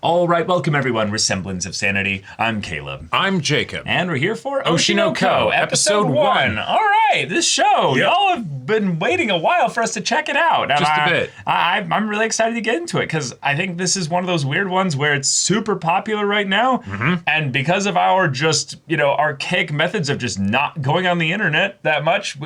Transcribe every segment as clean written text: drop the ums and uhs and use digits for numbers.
All right, welcome everyone. We're Semblance of Sanity. I'm Caleb. I'm Jacob. And we're here for Oshi no Ko, episode 1. All right, this show, y'all have been waiting a while for us to check it out. And Just a bit. I'm really excited to get into it because I think this is one of those weird ones where it's super popular right now. And because of our just, archaic methods of just not going on the internet that much,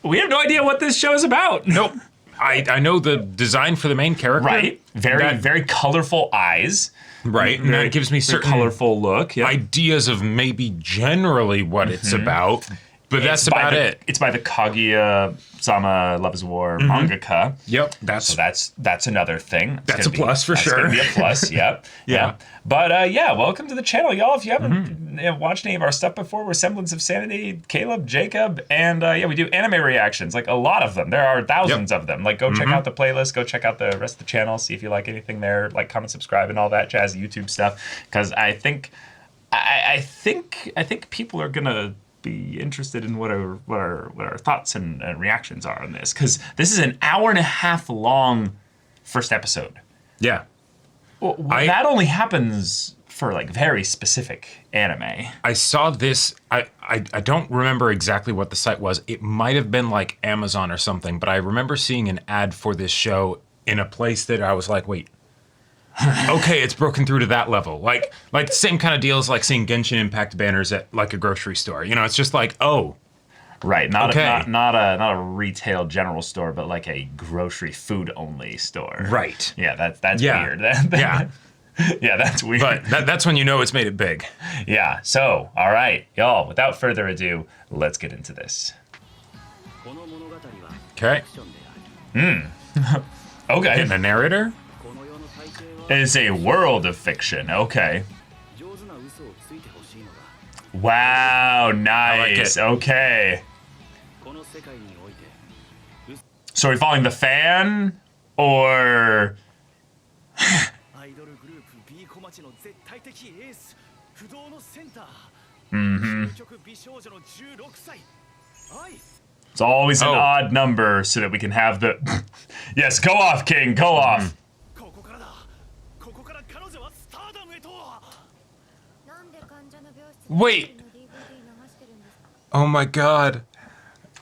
we have no idea what this show is about. Nope. I know the design for the main character. Right. Very colorful eyes. Right. And that gives me certain colorful look. Yep. ideas of maybe generally what it's about. But that's about it. It's by the Kaguya-sama Love is War mangaka. Yep. So that's another thing. That's a plus for sure. That's gonna be a plus. Yep. Yeah. But welcome to the channel, y'all. If you haven't watched any of our stuff before, we're Semblance of Sanity, Caleb, Jacob, and we do anime reactions, like a lot of them. There are thousands of them. Like, go check out the playlist, go check out the rest of the channel, see if you like anything there, like, comment, subscribe, and all that jazz YouTube stuff. Because I think people are gonna be interested in what our thoughts and reactions are on this, because this is an hour and a half long first episode. Yeah. Well, that only happens for like very specific anime. I saw this. I don't remember exactly what the site was. It might have been like Amazon or something, but I remember seeing an ad for this show in a place that I was like, wait. Okay, it's broken through to that level. Like the same kind of deal as like seeing Genshin Impact banners at like a grocery store. It's just like, oh. Right, not a retail general store, but like a grocery food only store. Right. Yeah, that's weird. Yeah. Yeah, that's weird. But that's when you know it's made it big. Yeah. So, all right, y'all, without further ado, let's get into this. Okay. Okay. And the narrator? It's a world of fiction. Okay. Wow, nice. I like it. Okay. So are we following the fan or It's always an odd number so that we can have the Yes, go off, King, go off. Wait. Oh my god.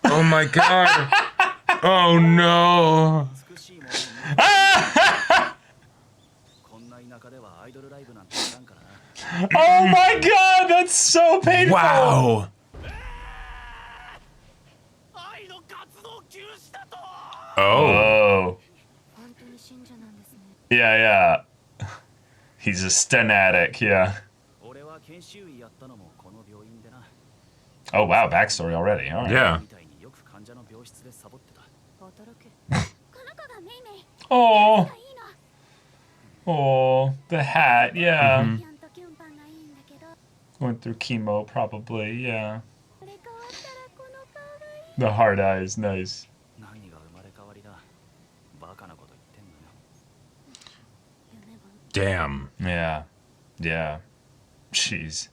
Oh my god. Oh no. Oh my god, that's so painful. Wow. Oh. Yeah. He's a stenotic, yeah. Oh wow, backstory already. All right. Yeah. Oh, the hat, yeah. Going through chemo, probably, yeah. The hard eyes, nice. Damn. Yeah. Jeez.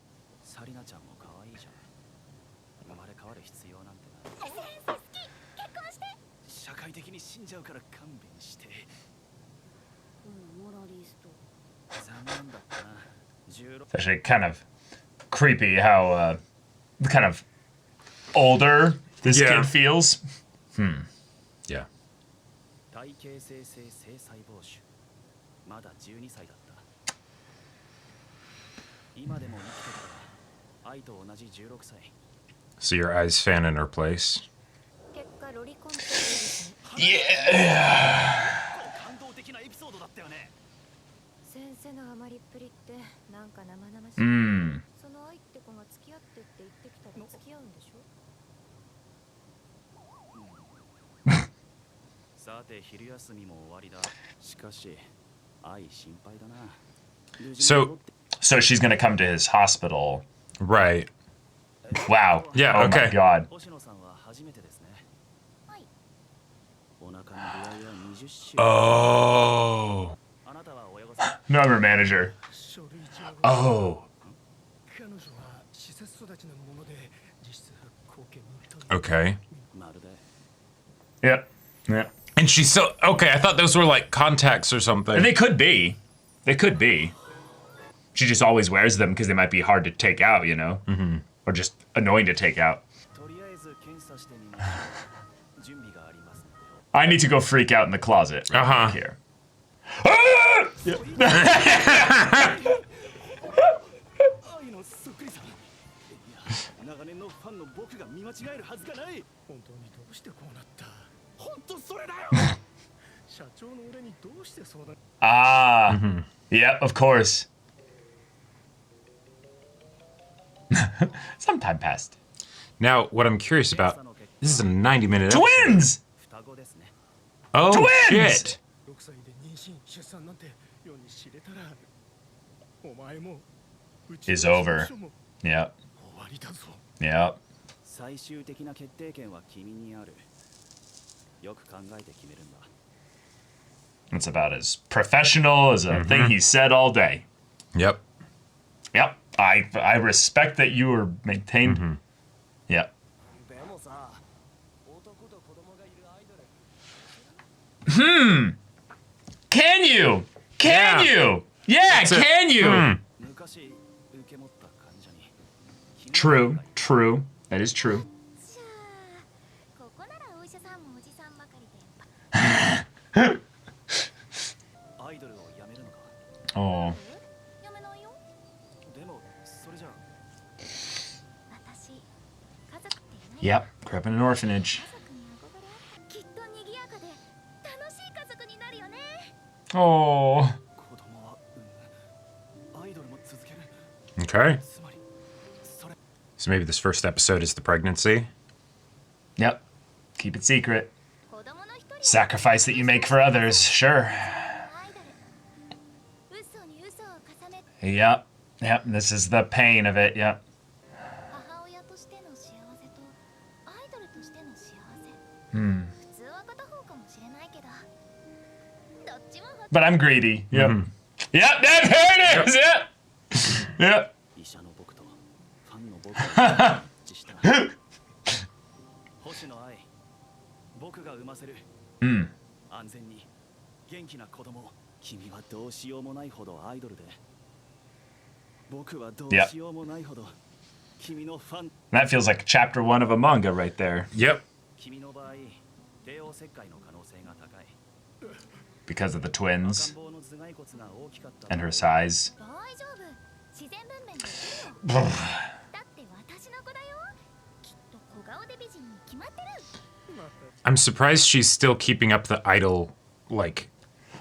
It's actually kind of creepy how kind of older this kid feels. Yeah. So your eyes fan in her place. Yeah. So she's gonna come to his hospital. Right. Wow. Yeah, oh okay. My god. Oh. No, I'm her manager. Oh. Okay. Yep. And she's so... Okay, I thought those were like contacts or something. And they could be. They could be. She just always wears them because they might be hard to take out, you know? Mm-hmm. Or just annoying to take out. I need to go freak out in the closet. Right here. Ah! Yeah, of course. Some time passed. Now, what I'm curious about, this is a 90-minute Twins! episode. Oh, Twins! shit. Is over. Yep. Yep. It's about as professional as a thing he said all day. Yep. Yep. I respect that you were maintained. Yep. Can you? Can you? Yeah, can you? True, true. That is true. Oh. Yep, grew up in an orphanage. Oh. Okay. So maybe this first episode is the pregnancy. Yep. Keep it secret. Sacrifice that you make for others, sure. Yep. Yep, this is the pain of it, yep. But I'm greedy. Yep. Yep, there it is! Yep. Yep. Yep. That feels like chapter 1 of a manga right there. Yep. Because of the twins and her size. I'm surprised she's still keeping up the idol, like,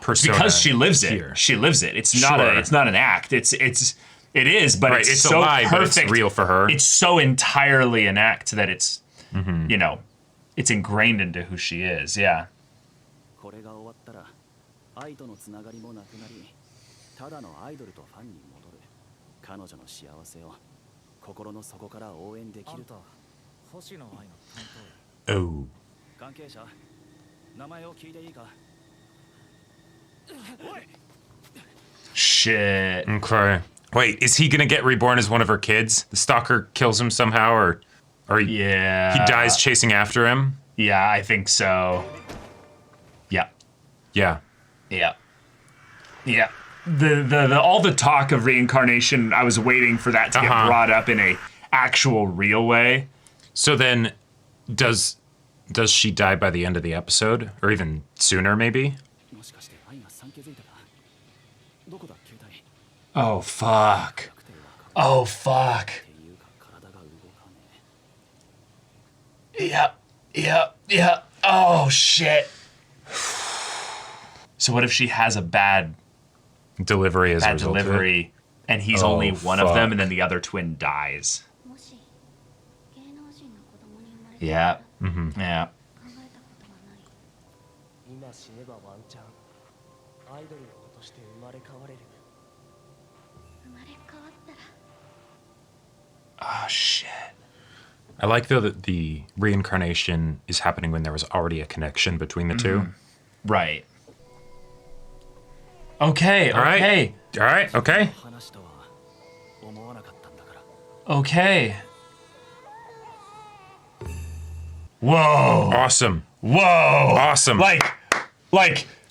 persona. Because she lives here. it. She lives it. It's not an act. It is, but Right, it's a so lie, perfect. but it's real for her. It's so entirely an act that it's, you know, it's ingrained into who she is. Yeah. Oh. Shit. Okay. Wait, is he gonna get reborn as one of her kids? The stalker kills him somehow, or Yeah. he dies chasing after him? Yeah, I think so. Yeah. Yeah. Yeah. Yeah. The all the talk of reincarnation, I was waiting for that to get brought up in a actual real way. So then, does she die by the end of the episode, or even sooner, maybe? Oh fuck. Oh fuck. Yep. Yep. Yep. Oh shit. So what if she has a bad Delivery as a result of it? delivery, and he's Oh, only one of them, fuck. and then the other twin dies? Yeah. Yeah. Oh shit. I like, though, that the reincarnation is happening when there was already a connection between the two. Right. Okay. All right. Okay. All right. Okay. Okay. Whoa. Awesome. Whoa. Awesome. Like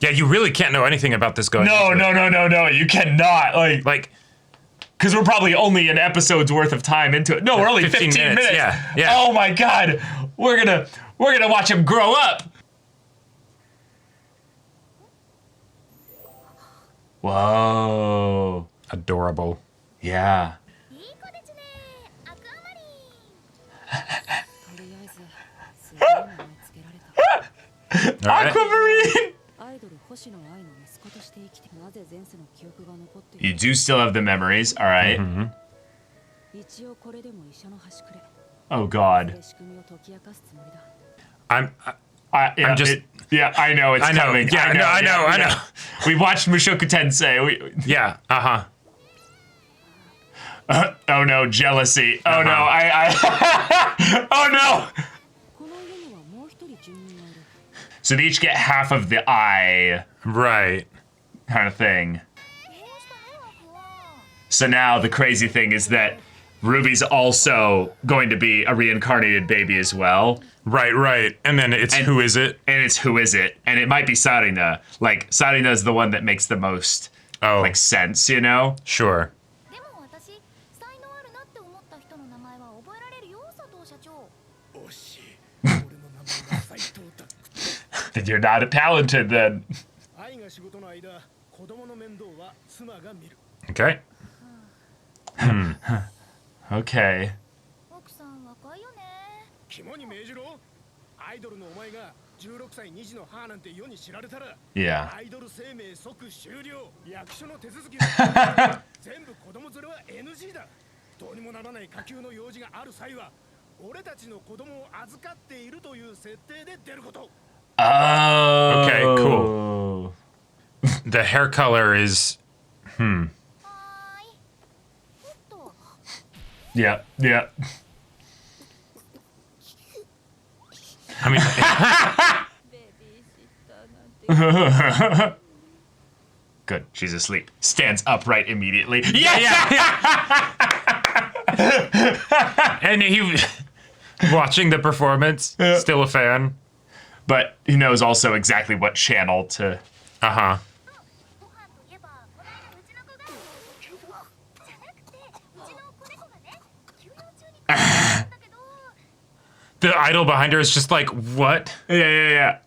Yeah, you really can't know anything about this going. No. You cannot. Like, because we're probably only an episode's worth of time into it. No, we're only 15 minutes. Yeah. Oh my God. We're gonna watch him grow up. Whoa. Adorable. Yeah. All right. Aquamarine! You do still have the memories, all right. Oh God. I'm I'm just. I know it's coming. Yeah, I know. We watched Mushoku Tensei. Yeah. Oh no, jealousy. Oh no, oh no. So they each get half of the eye, Right. kind of thing. So now the crazy thing is that Ruby's also going to be a reincarnated baby as well. Right. And then it's who is it? And it's who is it? And it might be Sarina. Like, Sarina is the one that makes the most sense, you know? Sure. Then you're not talented then. Okay. Okay. Yeah. Oh. Okay, cool. The hair color is. Yeah. I mean, Good. She's asleep. Stands upright immediately. yeah. And he watching the performance, still a fan. But he knows also exactly what channel to. The idol behind her is just like, what? Yeah.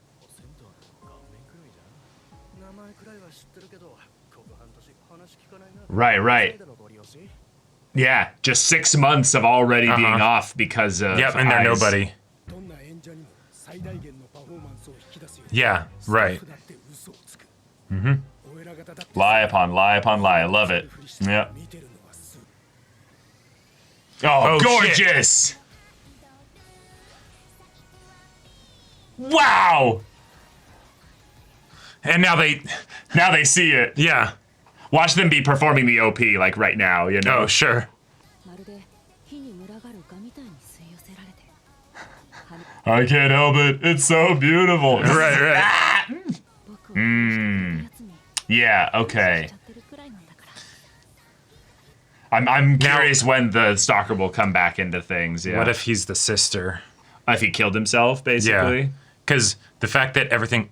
Right. Yeah, just 6 months of already being off because of Yep, and they're eyes. nobody. Yeah, right. Lie upon lie. I love it. Yeah. Oh, gorgeous! Shit. Wow! And now they see it. Yeah. Watch them be performing the OP like right now, you know? Oh, sure. I can't help it. It's so beautiful. Right. Yeah, okay. I'm curious when the stalker will come back into things. Yeah. What if he's the sister? If he killed himself, basically? Yeah. Because the fact that everything...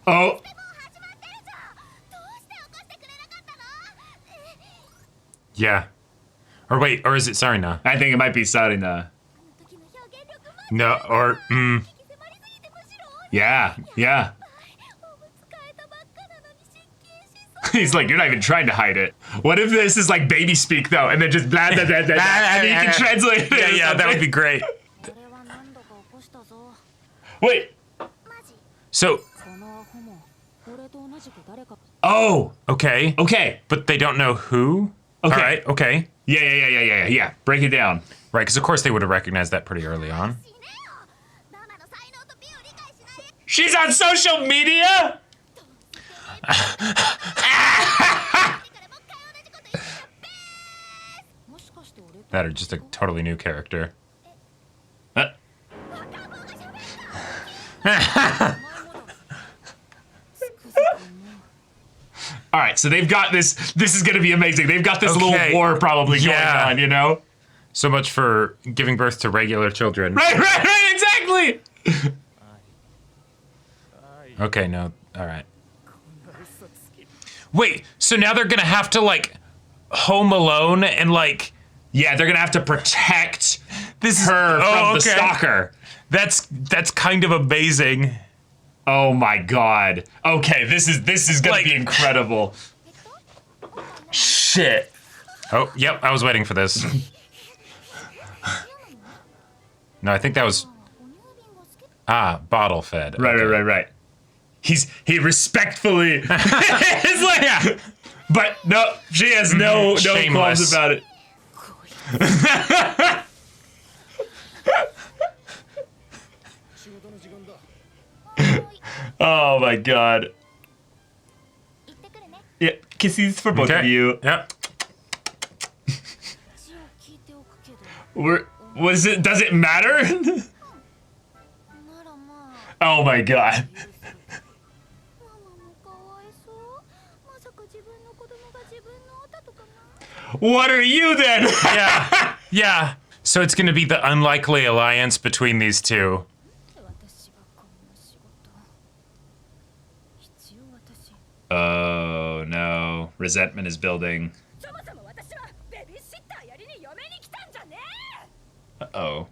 Oh. Yeah. Or wait, or is it Sarina? I think it might be Sarina. No, or... Yeah. He's like, you're not even trying to hide it. What if this is like baby speak, though, and then just blah, blah, blah, blah, blah, and you can translate it? Yeah, that would be great. Wait. So... Oh. Okay. But they don't know who? Okay. All right, okay. Yeah. Break it down. Right, because of course they would have recognized that pretty early on. She's on social media? That are just a totally new character. All right, so they've got this. This is going to be amazing. They've got this little war probably going on, you know? So much for giving birth to regular children. Right, exactly. Okay, no. All right. Wait, so now they're gonna have to like Home Alone and like Yeah, they're gonna have to protect this her from the okay. stalker. That's kind of amazing. Oh my god. Okay, this is gonna Like- be incredible. Shit. Oh, yep, I was waiting for this. No, I think that was bottle fed. Right, Okay. right. He respectfully is like, Yeah. but no, she has no qualms Shameless. about it. Oh my god. Yeah, kisses for both of you. Yep. Was it? Does it matter? Oh my god. What are you then? Yeah. Yeah. So it's gonna be the unlikely alliance between these two. Oh no. Resentment is building. Uh-oh.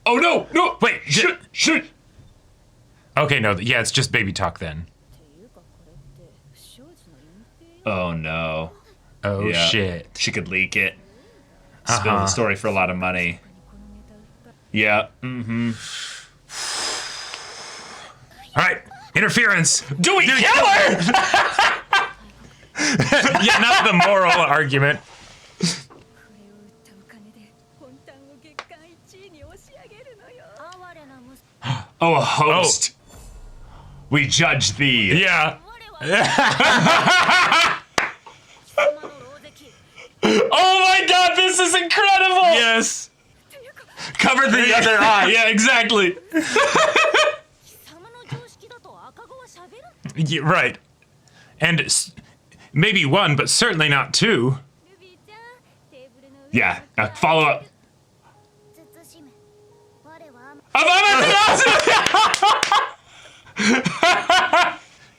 Oh no! No! Wait, Shoot! Okay, no, yeah, it's just baby talk then. Oh no. Oh Yeah. shit. She could leak it. Spill the story for a lot of money. Yeah. Mm-hmm. Alright, interference! Do we kill her? Yeah, not the moral argument. Oh, a host. We judge thee. Yeah. Oh my god, this is incredible! Yes. Cover the other eye. Yeah, exactly. Yeah, right. And maybe one, but certainly not two. Yeah. Now follow up.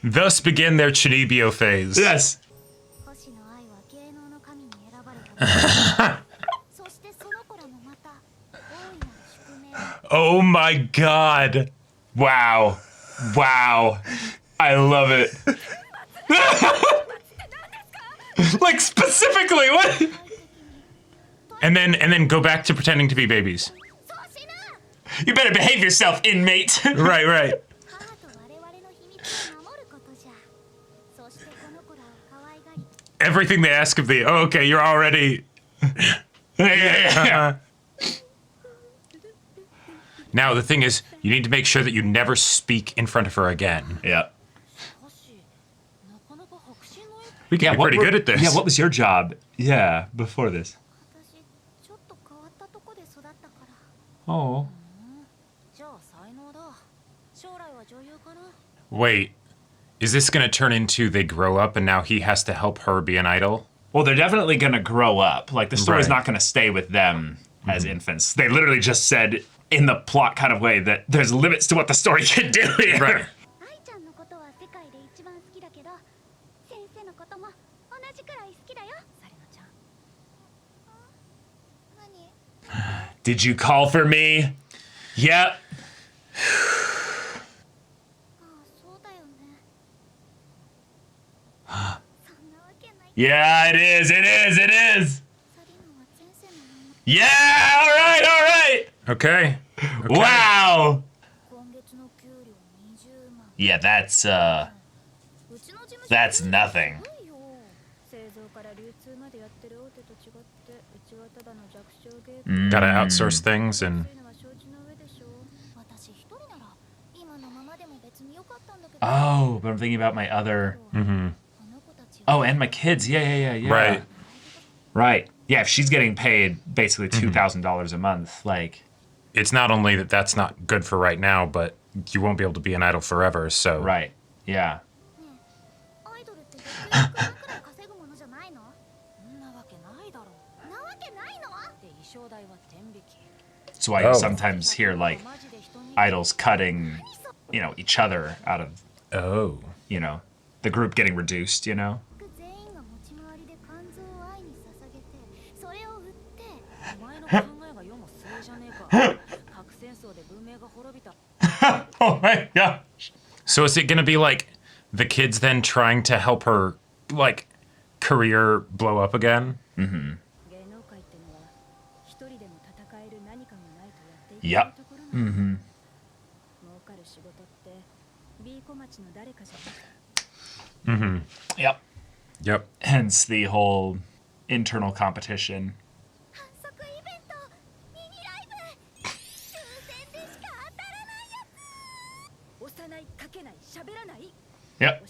Thus begin their Chinibio phase. Yes. Oh my god. Wow. Wow. I love it. Like specifically, what? And then go back to pretending to be babies. You better behave yourself, inmate. Right, right. Everything they ask of thee. Oh, okay, you're already. Yeah. Now the thing is, you need to make sure that you never speak in front of her again. Yeah. We can be pretty good at this. Yeah, what was your job? Yeah, before this. Oh. Wait, is this gonna turn into they grow up and now he has to help her be an idol? Well, they're definitely gonna grow up. Like, the story's Right. not gonna stay with them as infants. They literally just said, in the plot kind of way, that there's limits to what the story can do here. Right. Did you call for me? Yep. Yeah, it is. It is. It is. Yeah. All right. All right. Okay. Wow. Yeah, that's nothing. Gotta outsource things and. Oh, but I'm thinking about my other. Oh, and my kids. Yeah. Right. Right. Yeah, if she's getting paid basically $2,000 a month, like. It's not only that that's not good for right now, but you won't be able to be an idol forever, so. Right. Yeah. That's why you sometimes hear like idols cutting, you know, each other out of, you know, the group getting reduced, you know? Oh my gosh. So is it going to be like the kids then trying to help her, like, career blow up again? Mm-hmm. Yep. Mm-hmm. Mm-hmm. Yep. Yep. Hence the whole internal competition. Yep.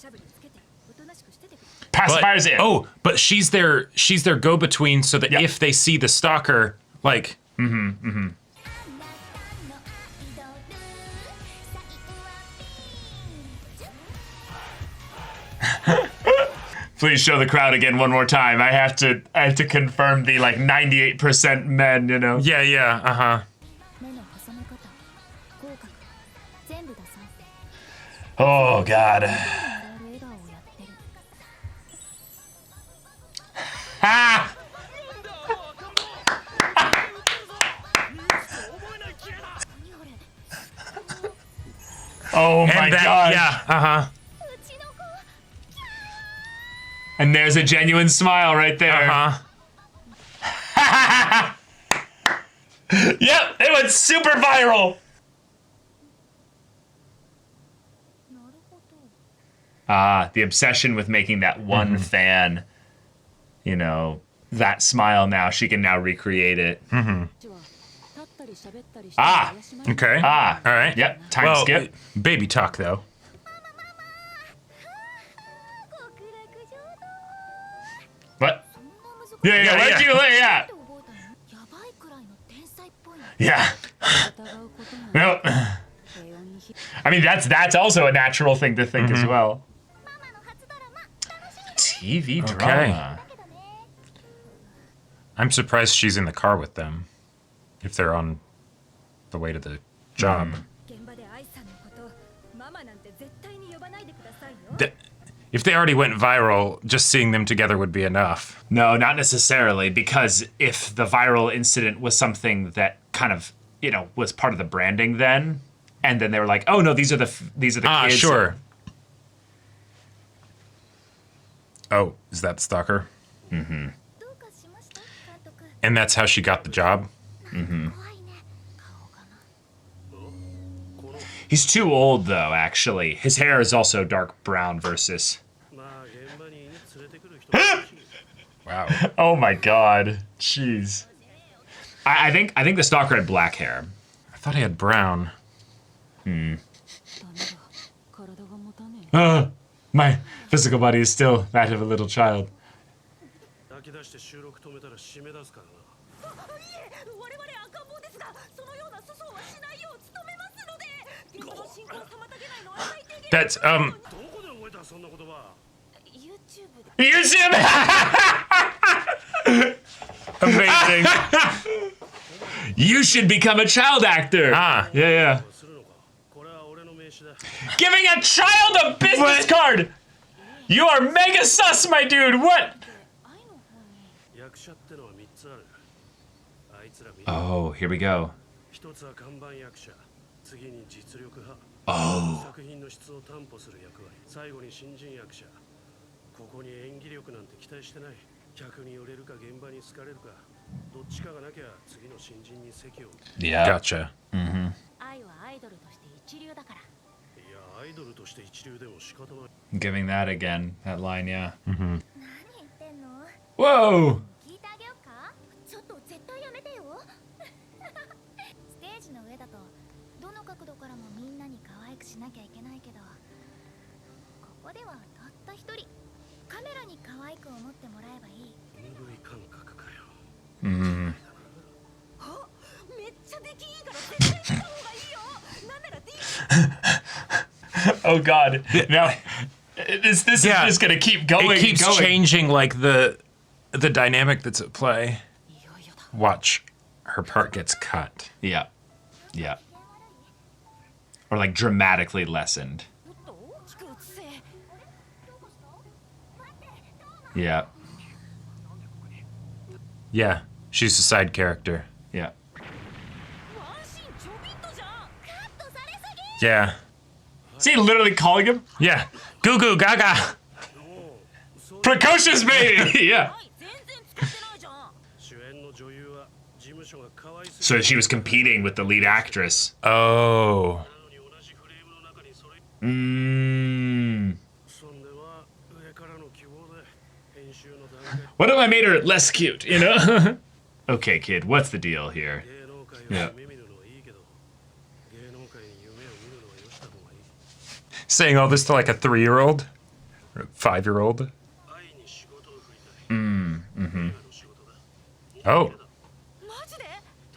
Pacifiers in. Oh, but she's their go-between so that if they see the stalker, like... Mm-hmm, mm-hmm. Please show the crowd again one more time. I have to confirm the like 98% men, you know. Yeah, uh-huh. Oh god. Ha! Oh my god. Yeah, uh-huh. And there's a genuine smile right there. Uh-huh. Yep, it went super viral. The obsession with making that one fan, you know, that smile now, she can now recreate it. Mm-hmm. Okay. All right. Yep, time skip. Baby talk, though. What? Yeah. Yeah. No. I mean, that's also a natural thing to think as well. TV drama. I'm surprised she's in the car with them. If they're on the way to the job. If they already went viral, just seeing them together would be enough. No, not necessarily, because if the viral incident was something that kind of, you know, was part of the branding then, and then they were like, oh no, these are the kids. Sure. Oh, is that Stalker? Mm-hmm. And that's how she got the job? Mm-hmm. He's too old, though, actually. His hair is also dark brown versus... Wow. Oh my god. Jeez. I think the stalker had black hair. I thought he had brown. My physical body is still that of a little child. That's, YouTube! amazing. You should become a child actor. Yeah. Giving a child a business card! You are mega sus, my dude! What? Oh, here we go. Oh. Yeah. Gotcha. Mm-hmm. Giving that again, that line, yeah. Mm-hmm. Whoa! Mm. Oh god. Now this is just gonna keep going. It keeps changing, like the dynamic that's at play. Watch her part gets cut. Yeah. Yeah. Or like dramatically lessened. Yeah. Yeah, she's a side character. Yeah. Yeah. Is he literally calling him? Yeah. Goo goo gaga. Precocious baby! Yeah. So she was competing with the lead actress. Oh. What if I made her less cute, you know? Okay, kid, what's the deal here? Yeah. Saying all this to like a 3-year-old? Or a 5-year-old? Oh.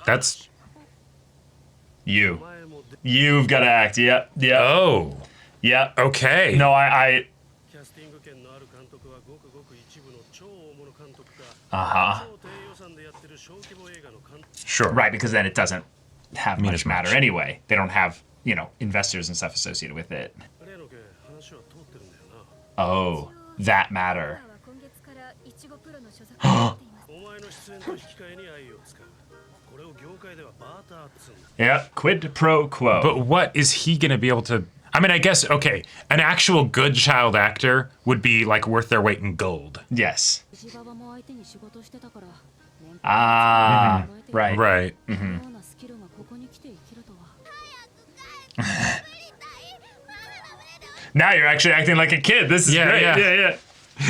That's... You've got to act. Yeah. Yeah. Oh. Yeah. Okay. No, I... Uh-huh. Sure. Right, because then it doesn't have Mean much as matter much. anyway. They don't have, you know, investors and stuff associated with it. Oh, that matter. Yeah, quid pro quo. But what is he going to be able to... I mean, I guess, okay, an actual good child actor would be, like, worth their weight in gold. Yes. Ah, right. Right. Now you're actually acting like a kid. This is Yeah, great. yeah. Yeah.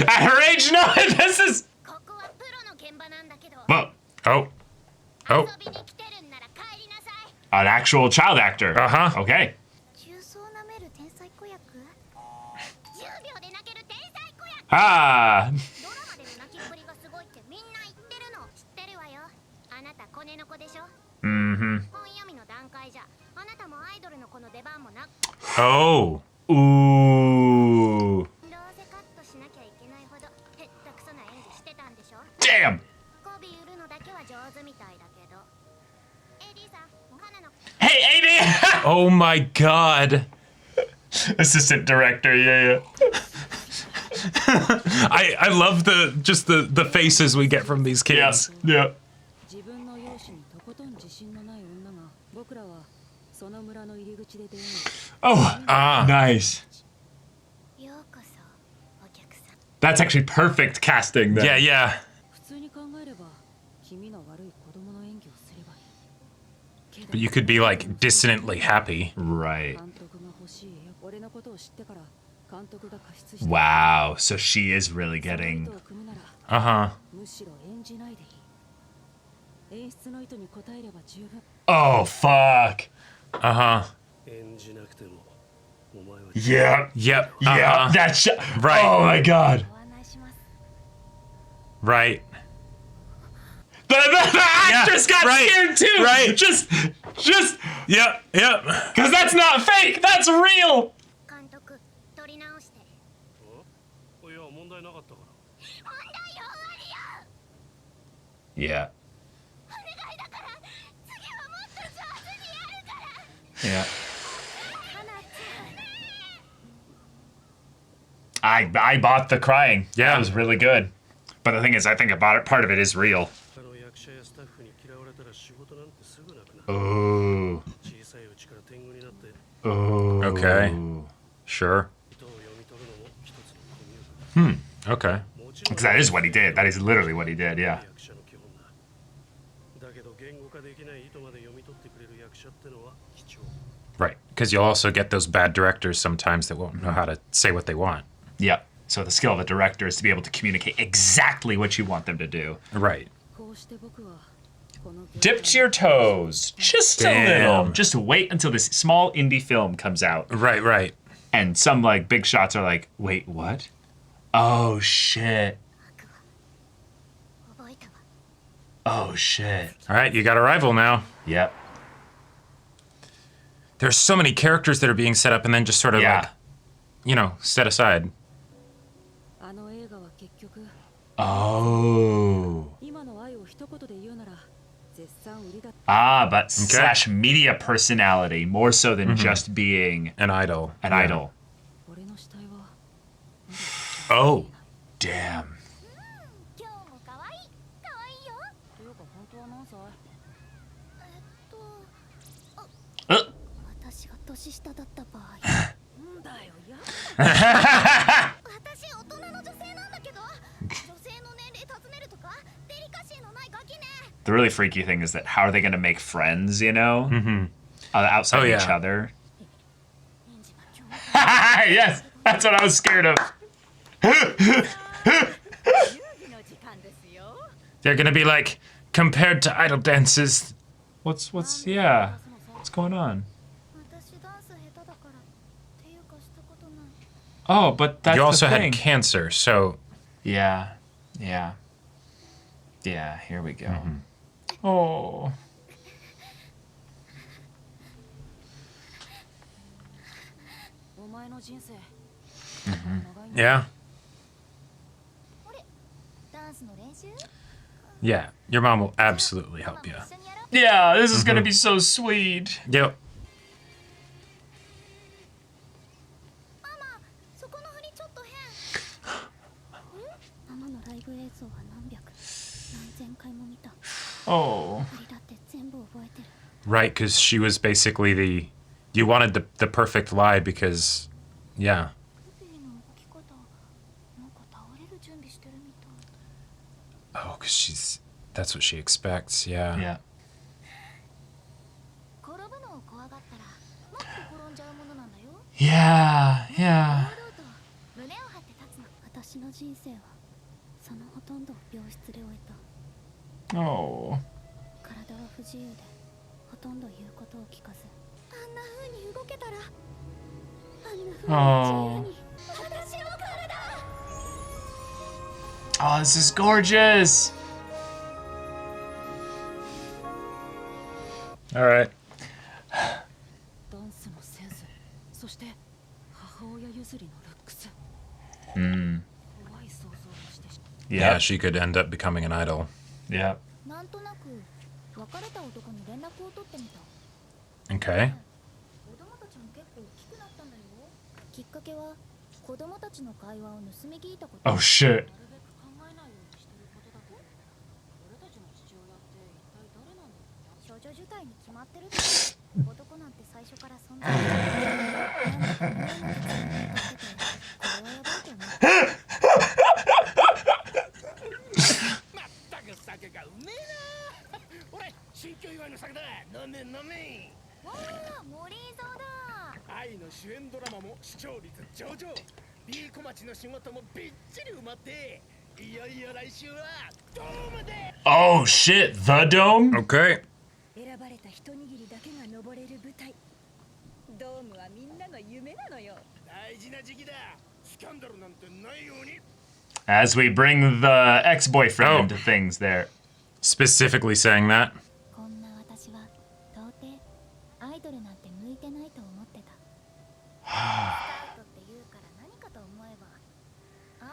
At her age, no, this is... Whoa. Oh. Oh. An actual child actor. Uh-huh. Okay. Ah. Oh. Ooh. Damn. Hey, AD! Oh my god. Assistant director, yeah. I love the faces we get from these kids. Yeah. Oh, nice. That's actually perfect casting then. Yeah, yeah. But you could be like dissonantly happy. Right. Wow, so she is really getting... Uh-huh. Oh, fuck. Uh-huh. Yeah. Yep. Yeah, Uh-huh. that shot. Right. Oh my god. Right. The actress got right, scared too. right. Just, Yep. Yep. because that's not fake. That's real. Yeah. Yeah. I bought the crying. Yeah. That was really good. But the thing is, I think about it, part of it is real. Ooh. Ooh. Okay. Sure. Okay. Because that is what he did. That is literally what he did, yeah. Right. Because you'll also get those bad directors sometimes that won't know how to say what they want. Yep. So the skill of a director is to be able to communicate exactly what you want them to do. Right. Dipped your toes. Just Damn. a little. Just wait until this small indie film comes out. Right, right. And some like big shots are like, wait, what? Oh shit. Oh shit. All right, you got a rival now. Yep. There's so many characters that are being set up and then just sort of like, you know, set aside. Oh. but slash media personality more so than just being An idol. an idol. Oh. Damn. 今日も可愛い可愛いよ。というか本当は何歳？私が年下だった場合。んだよや。私大人の女性なんだけど、女性の年齢尋ねるとかデリカシーのないガキね。The really freaky thing is that how are they going to make friends, you know? Outside each other. Yes, that's what I was scared of. They're gonna be like, compared to idol dances. What's going on? 私ダンス下手だからっていうかしたことない。 Oh, but that's You also the thing. had cancer, so Yeah, here we go. Oh. お前の人生。 yeah. あれ、ダンスの練習？ Yeah. Your mom will absolutely help you. 一緒にやろう。 Yeah, this is going to be so sweet. Yep. ママ、そこの振りちょっと変。ママのライブ映像は何百、何千回も見た。 Oh. 振りだって全部覚えてる。 Right, because she was basically the. You wanted the perfect lie because, yeah. ルビーの動き方、なんか倒れる準備してるみたい。 Oh, because that's what she expects, yeah. Yeah. 転ぶのを怖がったら、もっと転んじゃうものなんだよ。 Yeah. 堂々と胸を張って立つの。私の人生はそのほとんどを病室で終えた。 Oh. 体は不自由でほとんど言うことを聞かず、あんな風に動けたら、あんな風に自由に私の体。 Oh, this is gorgeous. All right. ダンスのセンス、そして母親譲りのルックス。 Mm. 怖い想像をしてしま Yeah, Yeah. she could end up becoming an idol. Yeah. う。なんとなく別れた男に連絡を取ってみた。 Okay. 子供たちも結構大きくなったんだよ。きっかけは子供たちの会話を盗み聞いたこと。 Oh shit. なるべく考えないようにしてることだと。俺たちの父親って一体誰なんだろう。少女受胎に決まってるでしょ。男なんて最初から存在してる。なんだか妙な結論になってて、これはやばいと思う。まったく酒がうめえな。俺、新居祝いの酒だ。飲め飲め。わあ、森井蔵だ。愛の主演ドラマも視聴率上々。B 小町の仕事もびっちり埋まって。いよいよ来週はドームで。 Oh shit. The dome? Okay. 選ばれた一握りだけが登れる舞台。ドームはみんなの夢なのよ。大事な時期だ。スキャンダルなんてないように。 As we bring the ex-boyfriend Oh. into things there. Specifically saying that. こんな私は到底アイドルなんて向いてないと思ってた。スカウトって言うから何かと思えば、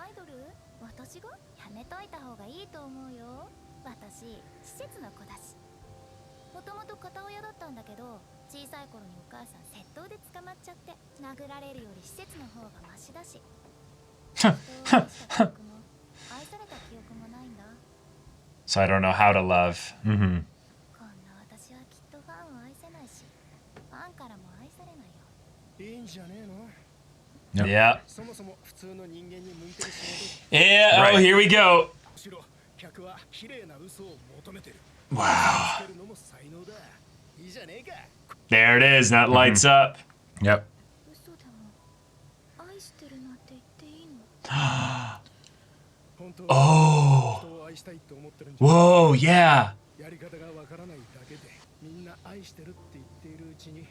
アイドル？私が？やめといた方がいいと思うよ。私、施設の子だし。もともと片親だったんだけど、小さい頃にお母さん窃盗で捕まっちゃって、殴られるより施設の方がマシだし。人を愛した記憶も愛された記憶もないんだ。 So I don't know how to love. Mm-hmm. こんな私はきっとファンを愛せないし、ファンからも愛されないよ。いいんじゃねえの。 Yep. Yeah. そもそも普通の人間に向いてる仕 Yeah. Oh, Right. here we go. 事。むしろ客は綺麗な嘘を求めてる。 Wow. つけるのも才能だ。いいじゃねえか。 There it is. That lights up. Yep. 嘘でも愛してるなんて言っていいの？本当 Oh. 人を愛したいって思ってるんじゃない。 Whoa. Yeah. やり方がわからないだけでみんな愛してるって言っているうちに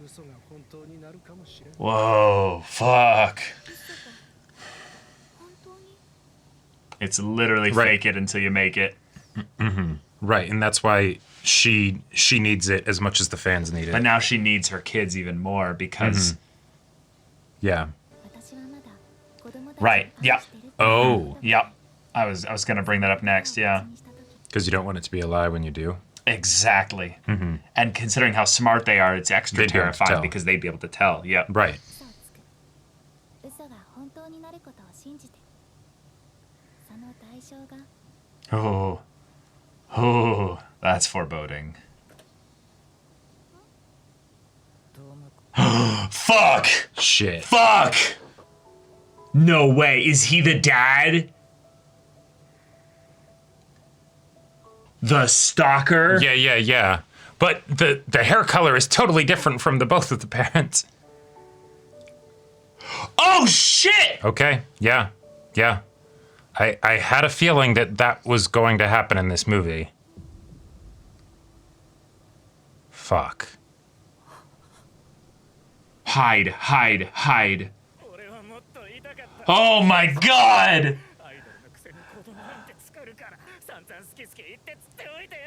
嘘が本当になるかもしれん。 Whoa. Fuck. 嘘が本当に？ It's literally Right. fake it until you make it. Right, and that's why she needs it as much as the fans need But it. now she needs her kids even more because. Yeah. 私はまだ子供たちを Right. 愛 Yeah. してるって Oh. Yep. I was gonna bring that up next. Yeah. Because you don't want it to be a lie when you do. Exactly. And considering how smart they are, it's extra They'd be able to terrifying tell. because they'd be able to tell. Yep. Right. 嘘が本当になることを信じてその代償が Oh. Oh. That's foreboding. Fuck! Shit. Fuck! No way. Is he the dad? The stalker? Yeah. But the hair color is totally different from the both of the parents. Oh, shit! Okay. Yeah. I had a feeling that was going to happen in this movie. Fuck. Hide. 俺はもっと痛かった Oh my god! アイドルのくせに子供なんて作るから散々好き言ってつっておいてよ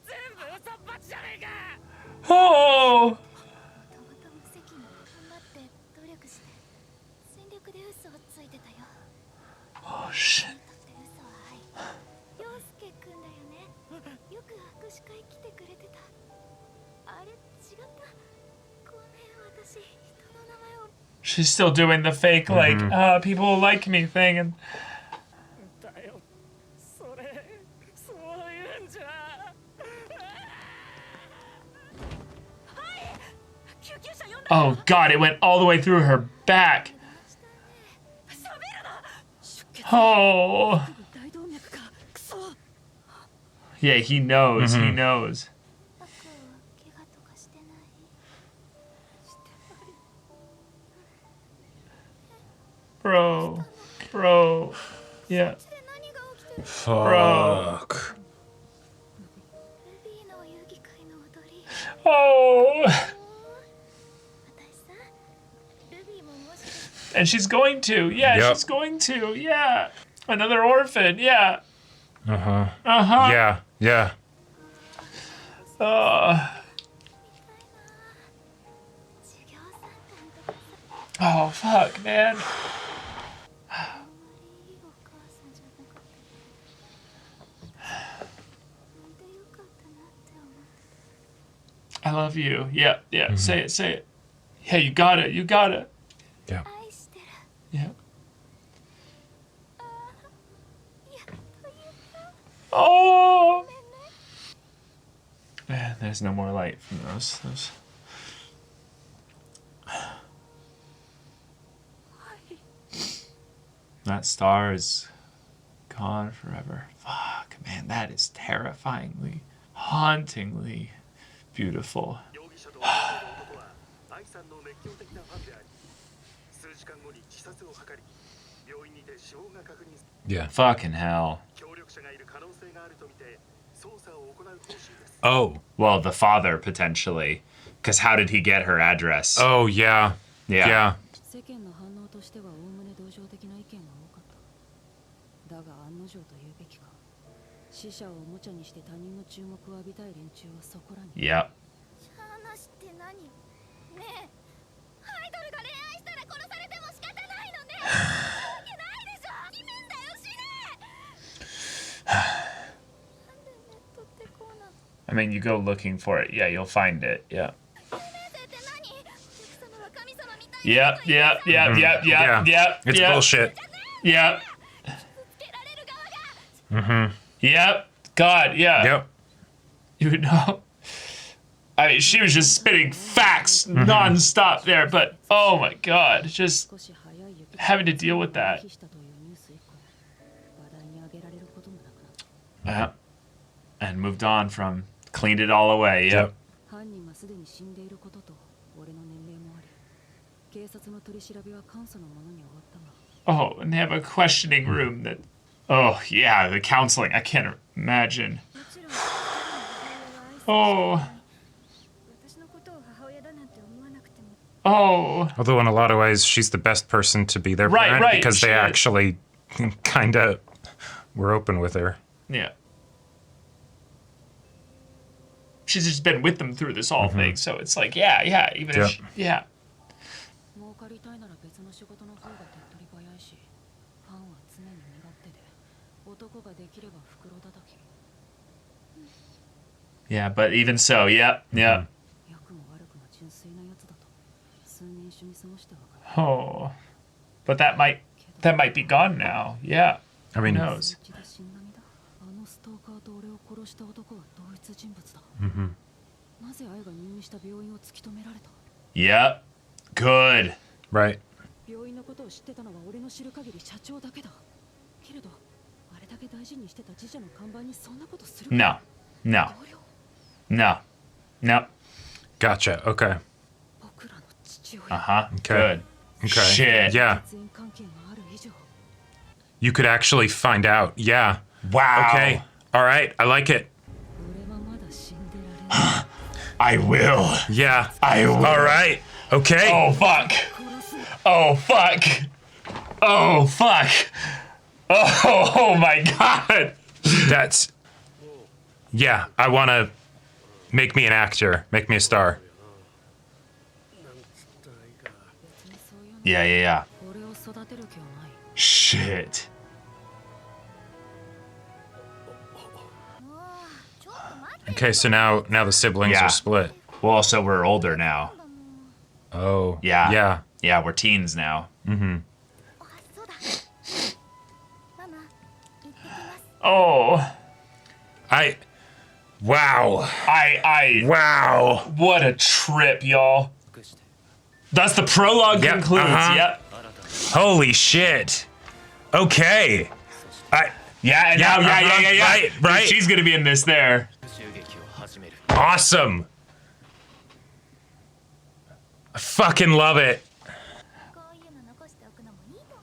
全部嘘っぱちじゃねえか Oh! ともと無責任に頑張って努力して全力で嘘をついてたよ Oh shit. だって嘘は愛陽介くんだよねよく握手会来てくれてたあれ違ったごめん私人の名前を She's still doing the fake, like, people will like me thing. And だよそれそういうんじゃ救急車呼んだ oh god, it went all the way through her back. 喋るな出血 Oh. 大動脈かクソ Yeah, he knows. He knows. バカは怪我とかしてないしてない Bro. Yeah. で何が起きてる Fuck. ルビーの遊戯会の踊り Oh. 私さルビーももしかして And she's going to. Yeah, Yep. she's going to. Yeah. Another orphan. Yeah. Uh-huh. Uh-huh. Yeah. Oh, fuck, man. あんまりいいお母さんじゃなかった産んでよかったなって思って I love you. Yeah. Say it. Yeah, you got it. Yeah. 愛してる Yeah. やっと言った Oh. Man, there's no more light from those. That star is gone forever. Fuck, man, that is terrifyingly, hauntingly beautiful. 容疑者と男は愛さんの熱狂的なファンであり数時間後に自殺を図り病院にて死亡が確認 Yeah. Fucking hell. 協力者がいる可能性があるとみて捜査を行う方針です Oh. Well, the father, potentially. Because how did he get her address? Oh, yeah. Yeah. 世間の反応としてはおおむね同情的な意見が多かっただが案の定と言うべきか死者をおもちゃにして他人の注目を浴びたい連中はそこらに Yep. 話って何ねえアイドルが恋愛したら殺されても仕方ないのねわけないでしょ決めんだよ死ねなんでネットってこうなの I mean, you go looking for it. Yeah, you'll find it. Yeah. 有名性って何お客様は神様みたい Yep. Yeah. It's bullshit. Yep. つけられる側が Yep. God, yeah. Yep. You know. I mean, she was just spitting facts nonstop there, but oh my god, just 少し早い雪 having to deal with that. 避したというニュース以降話題に上げられることもなくなった Yeah. And moved on from, cleaned it all away. Yep. 犯人がすでに死んでいることと俺の年齢もあり警察の取り調べは簡素なものに終わったが Oh, and they have a questioning room that. Oh, yeah, the counseling. I can't imagine. もちろん母親は愛する Oh, 私のことを母親だなんて思わなくても oh. Although in a lot of ways, she's the best person to be their Right, parent right, because she they is. actually kind of were open with her. Yeah. She's just been with them through this whole thing, so it's like, yeah, even if she, yeah. 儲かりたいなら別の仕事の方が手っ取り早いしファンは常に身勝手で男ができれば袋叩き Yeah, but even so, yeah. 良くも悪くも純粋なやつだと数年一緒に過ごしてわかる Oh, but that might be gone now. Yeah. I mean, Who knows? うちで死んだ身だあのストーカーと俺を殺した男は同一人物だ、なぜ愛が入院した病院を突き止められた Yep. Good. right. 病院のことを知ってたのは俺の知る限り社長だけだけれどあれだけ大事にしてた自社の看板にそんなことする No. No. 同僚 No. No. Gotcha. Okay. 僕らの父親 Uh-huh. Okay. Good. Okay. Shit. Yeah. 血縁関係がある以上 You could actually find out. Yeah. Wow. Okay. All right. I like it. 俺はまだ死んでられない I will. Yeah. I will. All right. Okay. Oh, fuck. 殺す Oh, fuck. Oh, fuck. Oh, my God. That's. Yeah. I want to make me an actor. Make me a star. 別にそういうの Yeah, yeah, yeah. 俺を育てる気はない Shit. もうちょっと待って Okay. So now the siblings Yeah. are split. Well, also, we're older now. Oh. Yeah. Yeah. Yeah, we're teens now. あそうだママ行ってきます Oh. Wow. Wow. What a trip, y'all. That's the prologue Yep, concludes. uh-huh. Yep. Holy shit. Okay. Yeah, and now, Right, right. She's gonna be in this there. Awesome. I fucking love it. こういうの残しておくのもいいと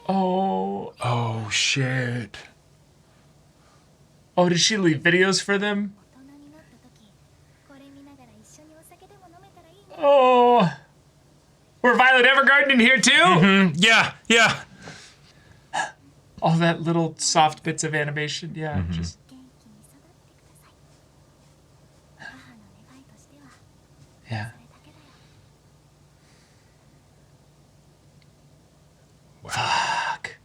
思う Oh. Oh shit. Oh, did she leave videos for them? 大人になった時これ見ながら一緒にお酒でも飲めたらいいね Oh. We're Violet Evergarden in here too? Yeah, yeah. All that little soft bits of animation. Yeah, just 元気に育ってください母の願いとしては yeah. それだけだよ Fuck.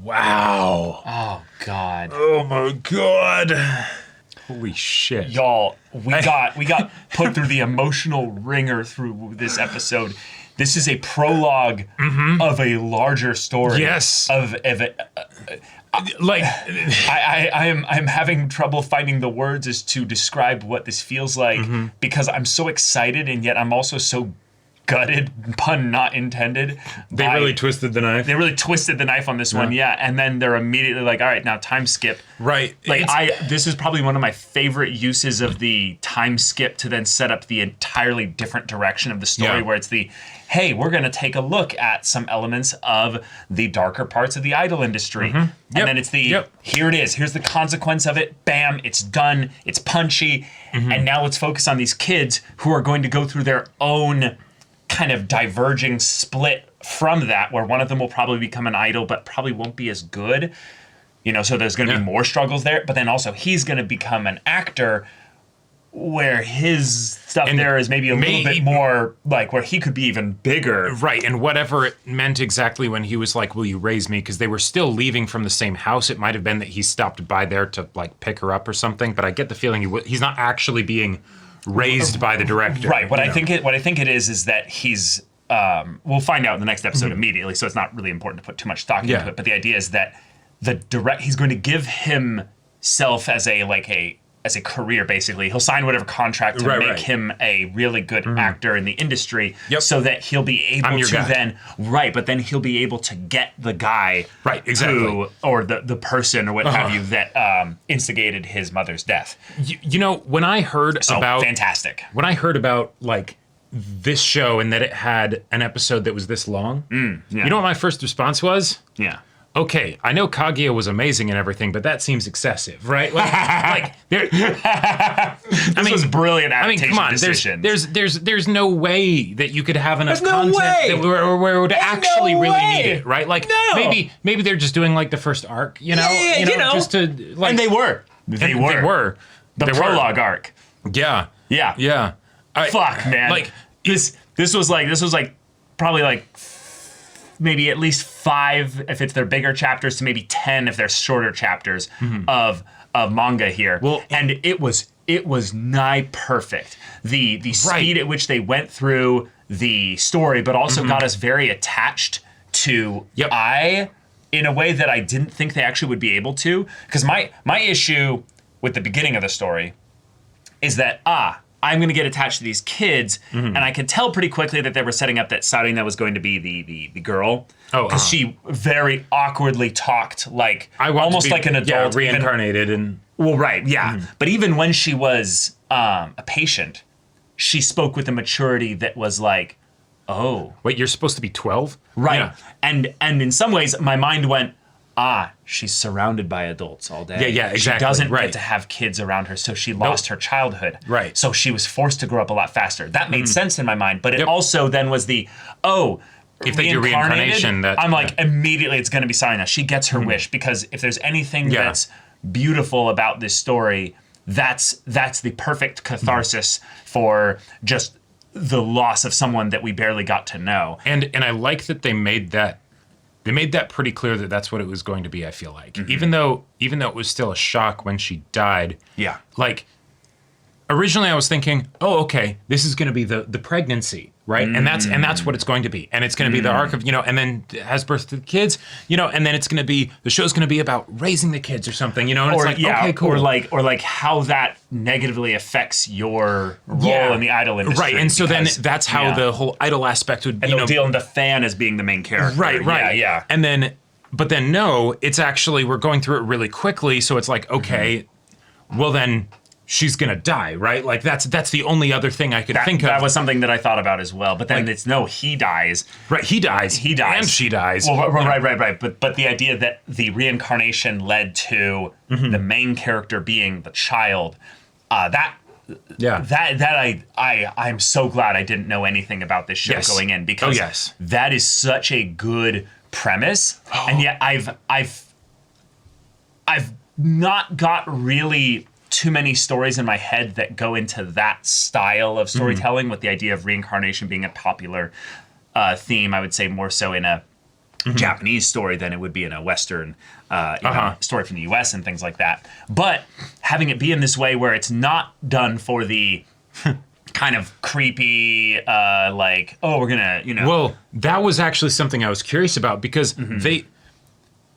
Wow. Oh God. Oh my god. Holy shit. Y'all, we got put through the emotional ringer through this episode. This is a prologue of a larger story. Yes. Of a, Like I'm having trouble finding the words as to describe what this feels like because I'm so excited and yet I'm also so gutted, pun not intended. they really twisted the knife. They really twisted the knife on this one, yeah. And then they're immediately like, all right, now time skip. Right. Like It's- this is probably one of my favorite uses of the time skip to then set up the entirely different direction of the story, Yeah. where it's the, hey, we're going to take a look at some elements of the darker parts of the idol industry. Yep. And then it's the, Yep. here it is. Here's the consequence of it. Bam, it's done. It's punchy. And now let's focus on these kids who are going to go through their own kind of diverging split from that, where one of them will probably become an idol, but probably won't be as good. You know, so there's going to be more struggles there. But then also he's going to become an actor where his stuff And there is maybe a little bit more like where he could be even bigger. Right, and whatever it meant exactly when he was like, "Will you raise me?" Because they were still leaving from the same house. It might have been that he stopped by there to like pick her up or something. But I get the feeling he's not actually being raised by the director. Right. What I think it is that he's. We'll find out in the next episode immediately, so it's not really important to put too much stock into it. But the idea is that he's going to give himself as a career, basically. He'll sign whatever contract to make him a really good actor in the industry, so that he'll be able to then, but then he'll be able to get the guy, or the person or what have you that instigated his mother's death. You know, when I heard about fantastic, when I heard about like this show and that it had an episode that was this long, you know what my first response was? Yeah. Okay, I know Kaguya was amazing and everything, but that seems excessive, right? Like there. This was brilliant adaptation come on. decisions. There's no way that you could have enough There's no content way! that where it would actually no really way! need it, right? Like No! maybe they're just doing like the first arc, you know, you know. just to like. And they were. They were. The prologue arc. Yeah. Yeah. Yeah. Fuck, man. Like this was like probably like maybe at least 5 if it's their bigger chapters to maybe 10 if they're shorter chapters of manga here. Well, and it was it was nigh perfect. The speed at which they went through the story, but also got us very attached to I in a way that I didn't think they actually would be able to. Because my issue with the beginning of the story is that I'm going to get attached to these kids, and I could tell pretty quickly that they were setting up that Sarina was going to be the girl. Because she very awkwardly talked like almost like an adult. Reincarnated. Well, right, yeah. But even when she was a patient, she spoke with a maturity that was like, oh. Wait, you're supposed to be 12? Right. Yeah. And in some ways, my mind went, she's surrounded by adults all day. Yeah, exactly. She doesn't get to have kids around her, so she lost her childhood. Right. So she was forced to grow up a lot faster. That made sense in my mind, but it also then was if they do reincarnation, I'm like, immediately it's going to be Sarina. She gets her wish, because if there's anything that's beautiful about this story, that's the perfect catharsis for just the loss of someone that we barely got to know. And I like that they made that pretty clear that that's what it was going to be, I feel like. Even though it was still a shock when she died. Yeah. Like, originally I was thinking, okay, this is going to be the pregnancy, right? And that's what it's going to be. And it's going to be the arc of, and then has birth to the kids, and then it's going to be, the show's going to be about raising the kids or something, and it's like, okay, cool. Or like how that negatively affects your role in the idol industry. Right, and so then that's how the whole idol aspect would, and dealing the fan as being the main character. Right. Yeah. And then, but then no, it's actually, we're going through it really quickly, so it's like, okay, well then, she's gonna die, right? Like that's the only other thing I could think of. That was something that I thought about as well. But then he dies. Right, he dies, and she dies. Well, right. But the idea that the reincarnation led to the main character being the child, I'm so glad I didn't know anything about this show going in, because that is such a good premise, and yet I've not got really too many stories in my head that go into that style of storytelling, with the idea of reincarnation being a popular theme. I would say more so in a Japanese story than it would be in a Western story from the US and things like that. But having it be in this way where it's not done for the kind of creepy, we're gonna, Well, that was actually something I was curious about, because they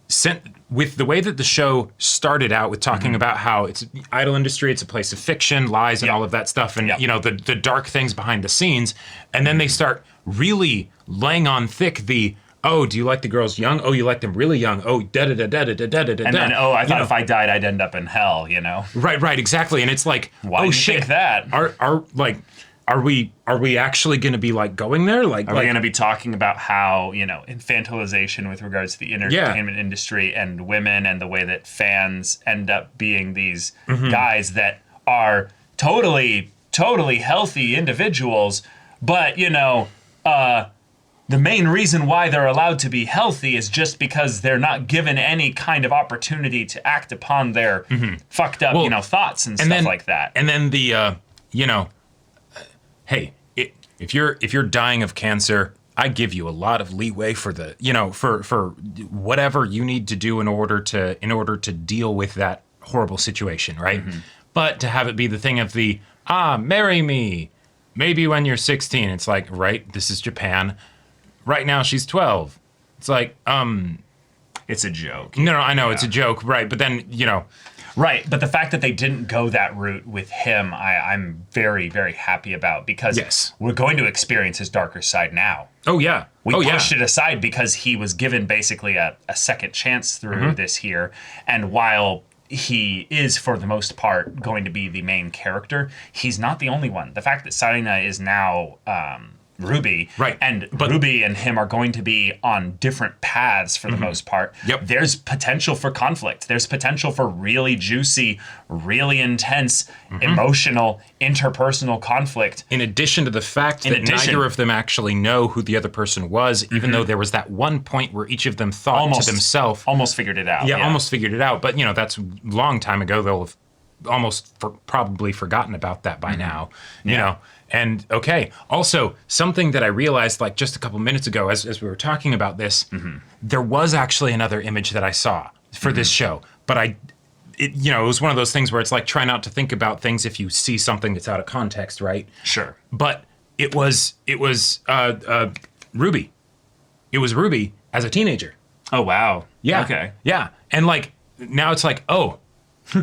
sent, with the way that the show started out with talking about how it's idol industry, it's a place of fiction, lies, and all of that stuff, and the dark things behind the scenes, and then they start really laying on thick the, do you like the girls young? Oh, you like them really young? Oh, da-da-da-da-da-da-da-da-da. And then, I thought if I died, I'd end up in hell, Right, exactly. And it's like, why do you think that? Are we actually going to be going there? Are we going to be talking about how, infantilization with regards to the entertainment industry and women, and the way that fans end up being these guys that are totally healthy individuals, but, the main reason why they're allowed to be healthy is just because they're not given any kind of opportunity to act upon their fucked up, thoughts and stuff like that. And then the, hey, if you're dying of cancer, I give you a lot of leeway for the, for whatever you need to do in order to deal with that horrible situation, right? But to have it be the thing of the, marry me, maybe when you're 16, it's like, right, this is Japan. Right now she's 12. It's like, it's a joke. No, I know it's a joke, right? But then, Right, but the fact that they didn't go that route with him, I'm very, very happy about, because we're going to experience his darker side now. Oh, yeah. We pushed it aside because he was given basically a second chance through this here. And while he is, for the most part, going to be the main character, he's not the only one. The fact that Sarina is now Ruby, right, but Ruby and him are going to be on different paths for the most part. There's potential for conflict. There's potential for really juicy, really intense, emotional, interpersonal conflict. In addition to the fact that neither of them actually know who the other person was, even though there was that one point where each of them thought to themselves, almost figured it out. Almost figured it out. But that's a long time ago. They'll have probably forgotten about that by now. You know. And okay, also something that I realized just a couple minutes ago as we were talking about this, there was actually another image that I saw for this show, but it was one of those things where it's like, try not to think about things if you see something that's out of context, right? Sure. But it was Ruby. It was Ruby as a teenager. Oh, wow. Yeah. Okay. Yeah. And like, now it's like, oh,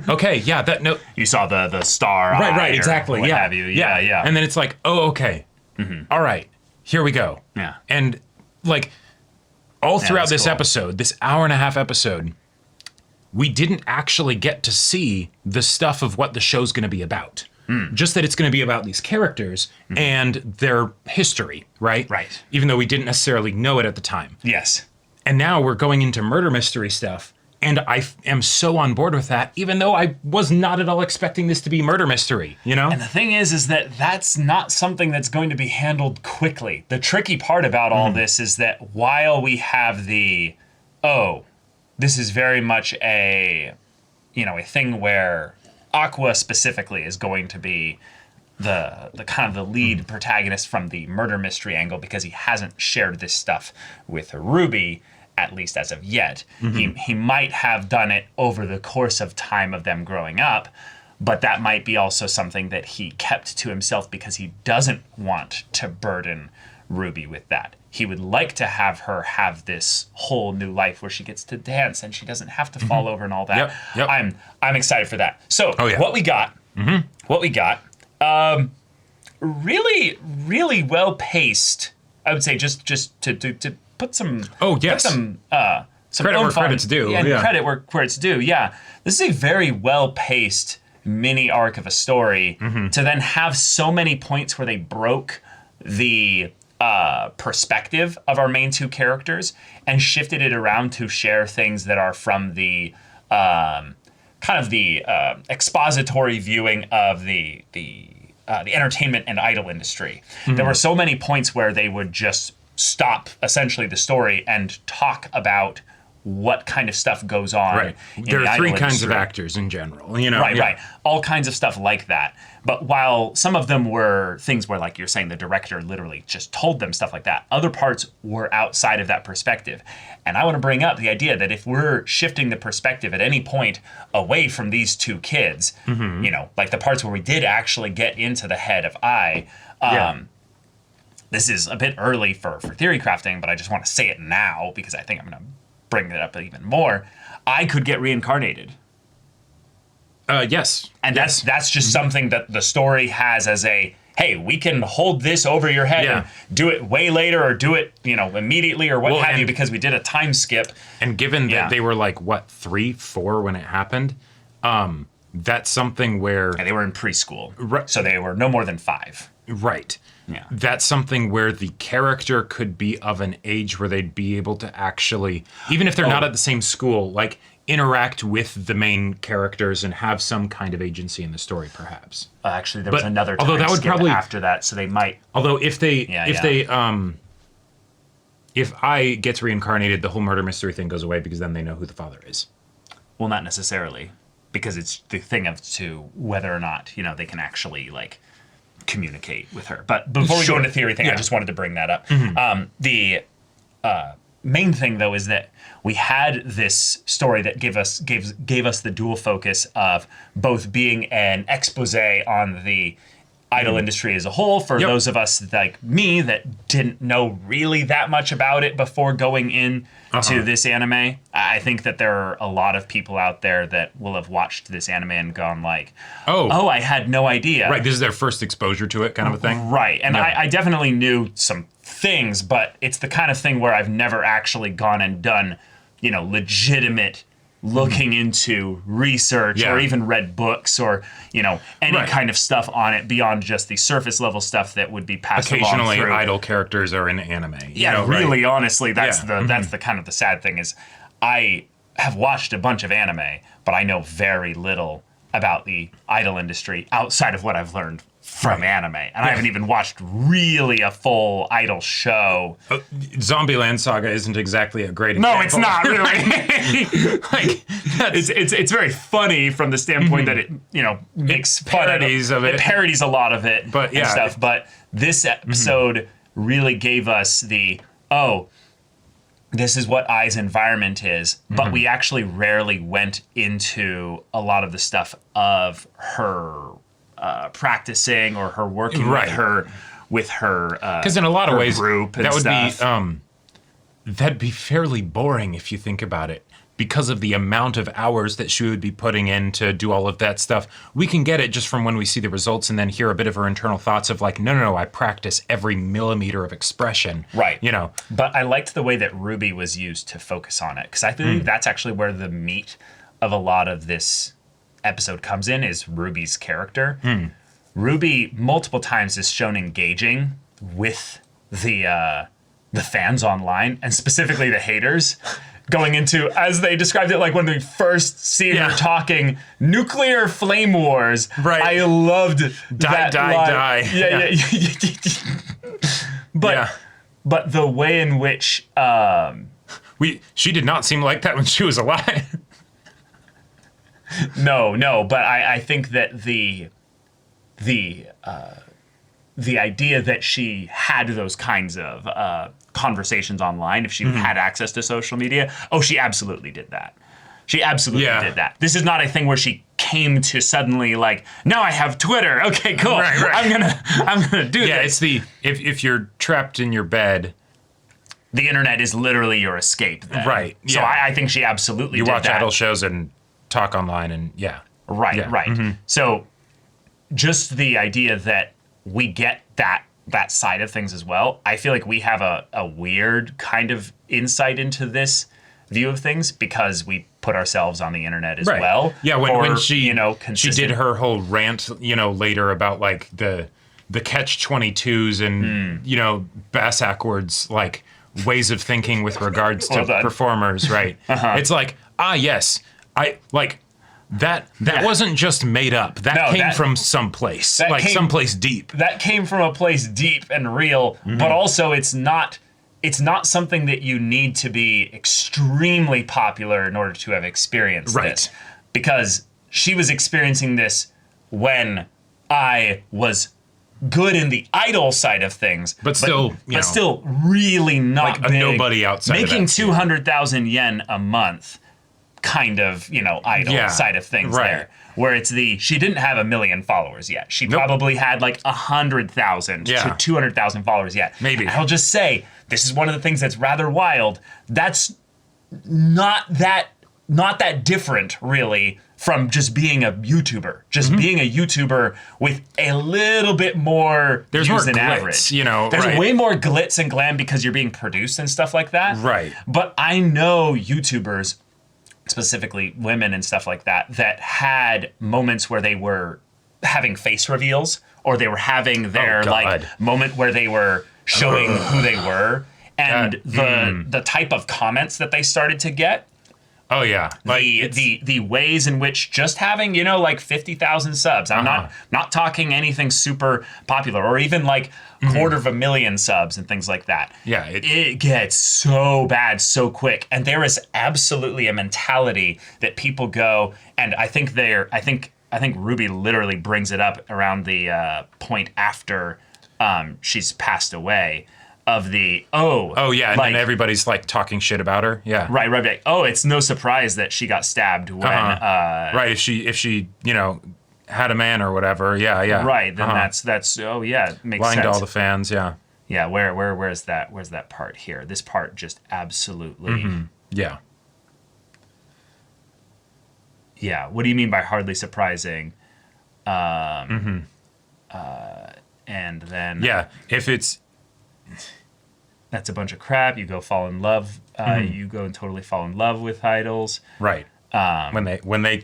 okay, yeah, that, no. You saw the star. Right, exactly. What yeah. have you. Yeah. And then it's like, oh, okay. All right, here we go. Yeah. And like, all throughout that's this cool. episode, this hour-and-a-half episode, we didn't actually get to see the stuff of what the show's going to be about. Just that it's going to be about these characters and their history, right? Right. Even though we didn't necessarily know it at the time. Yes. And now we're going into murder mystery stuff. And I am so on board with that, even though I was not at all expecting this to be murder mystery, you know? And the thing is that that's not something that's going to be handled quickly. The tricky part about all this is that while we have this is very much a thing where Aqua specifically is going to be the kind of the lead protagonist from the murder mystery angle because he hasn't shared this stuff with Ruby, at least as of yet. He might have done it over the course of time of them growing up, but that might be also something that he kept to himself because he doesn't want to burden Ruby with that. He would like to have her have this whole new life where she gets to dance and she doesn't have to fall over and all that. Yep. I'm excited for that. So what we got, really, really well paced. I would say just to put some yes. put some Credit where oomph on- credit's due. and Yeah. credit where it's due. Yeah, this is a very well paced mini arc of a story to then have so many points where they broke the perspective of our main two characters and shifted it around to share things that are from the kind of the expository viewing of the entertainment and idol industry. There were so many points where they would just stop essentially the story and talk about what kind of stuff goes on. Right. in There the are idol three kinds of industry. actors in general, you know? Right. All kinds of stuff like that. But while some of them were things where, like you're saying, the director literally just told them stuff like that, other parts were outside of that perspective. And I want to bring up the idea that if we're shifting the perspective at any point away from these two kids, like the parts where we did actually get into the head of this is a bit early for theory crafting, but I just want to say it now because I think I'm going to bring it up even more. I could get reincarnated. Yes. And that's just something that the story has as a, hey, we can hold this over your head and do it way later or do it, immediately or what have you because we did a time skip. And given that they were like, 3, 4 when it happened, that's something where... And they were in preschool. Right. So they were no more than 5. Right. Yeah. That's something where the character could be of an age where they'd be able to actually, even if they're not at the same school, like interact with the main characters and have some kind of agency in the story, perhaps. Actually, there was another time although that would skip probably after that, so they might. Although if I gets reincarnated, the whole murder mystery thing goes away because then they know who the father is. Well, not necessarily, because it's the thing of to whether or not they can actually communicate with her. But before we go into theory thing, I just wanted to bring that up. The main thing though is that we had this story that gave us the dual focus of both being an expose on the idol industry as a whole for those of us like me that didn't know really that much about it before going in to this anime. I think that there are a lot of people out there that will have watched this anime and gone like, oh, I had no idea. Right, this is their first exposure to it kind of a thing. Right, and I definitely knew some things, but it's the kind of thing where I've never actually gone and done, legitimate looking into research or even read books or, any kind of stuff on it beyond just the surface level stuff that would be passed along Occasionally through. idol characters are in anime. Really, honestly, that's that's the kind of the sad thing is I have watched a bunch of anime, but I know very little about the idol industry outside of what I've learned from anime. And I haven't even watched really a full idol show. Zombieland Saga isn't exactly a great No, example. it's not really. It's very funny from the standpoint that it makes fun parodies of it. It parodies a lot of it, But and stuff. But this episode really gave us the this is what Ai's environment is, but we actually rarely went into a lot of the stuff of her practicing or her working with her because in a lot of ways group and that would stuff. be that'd be fairly boring if you think about it, because of the amount of hours that she would be putting in to do all of that stuff. We can get it just from when we see the results and then hear a bit of her internal thoughts of like, no, I practice every millimeter of expression. Right. You know. But I liked the way that Ruby was used to focus on it, because I think that's actually where the meat of a lot of this episode comes in, is Ruby's character. Ruby multiple times is shown engaging with the fans online, and specifically the haters, going into, as they described it, like when we first see her talking, nuclear flame wars. Right. I loved that line. Yeah. But the way in which she did not seem like that when she was alive. No, but I think that the idea that she had those kinds of conversations online, if she had access to social media, she absolutely did that. She absolutely did that. This is not a thing where she came to suddenly like, now I have Twitter. Okay, cool. Right. I'm gonna do this. Yeah, it's if you're trapped in your bed, the internet is literally your escape then. Right. So I think she absolutely did that. You watch idol shows and talk online and Right. So just the idea that we get that side of things as well, I feel like we have a weird kind of insight into this view of things, because we put ourselves on the internet as well. Yeah, when she she did her whole rant, later about like the catch-22s and Bassakwards like ways of thinking with regards to performers, right? It's like, yes, I like that wasn't just made up. That came from someplace, someplace deep. That came from a place deep and real, but also it's not something that you need to be extremely popular in order to have experienced this. Because she was experiencing this when I was good in the idol side of things, but still really not like a nobody outside making of that 200,000 yen a month kind of idol side of things there, where it's she didn't have 1 million followers yet. She probably had like 100,000 to 200,000 followers yet. Maybe. I'll just say, this is one of the things that's rather wild. That's not that different really from just being a YouTuber. Just being a YouTuber with a little bit more views more than glitz, average. There's way more glitz and glam because you're being produced and stuff like that. Right. But I know YouTubers, specifically women and stuff like that, that had moments where they were having face reveals, or they were having their moment where they were showing who they were, and the type of comments that they started to get. Oh yeah, like the ways in which just having 50,000 subs. I'm not talking anything super popular, or even like 250,000 subs and things like that. Yeah, it gets so bad so quick, and there is absolutely a mentality that people go, and I think Ruby literally brings it up around the point after she's passed away. Of the and then everybody's like talking shit about her. Yeah, right. It's no surprise that she got stabbed when if she had a man or whatever. Right, then that's makes lying sense. to all the fans. Where's that part here? This part just absolutely what do you mean by hardly surprising? And then if it's that's a bunch of crap. You go fall in love. You go and totally fall in love with idols. Right. When they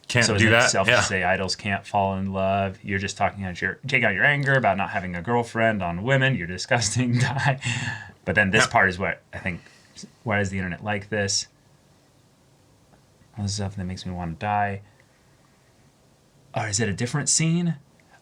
can't do that. Selfish to say idols can't fall in love. You're just taking out your anger about not having a girlfriend on women. You're disgusting. Die. But then this part is what I think. Why is the internet like this? All this stuff that makes me want to die. Or is it a different scene?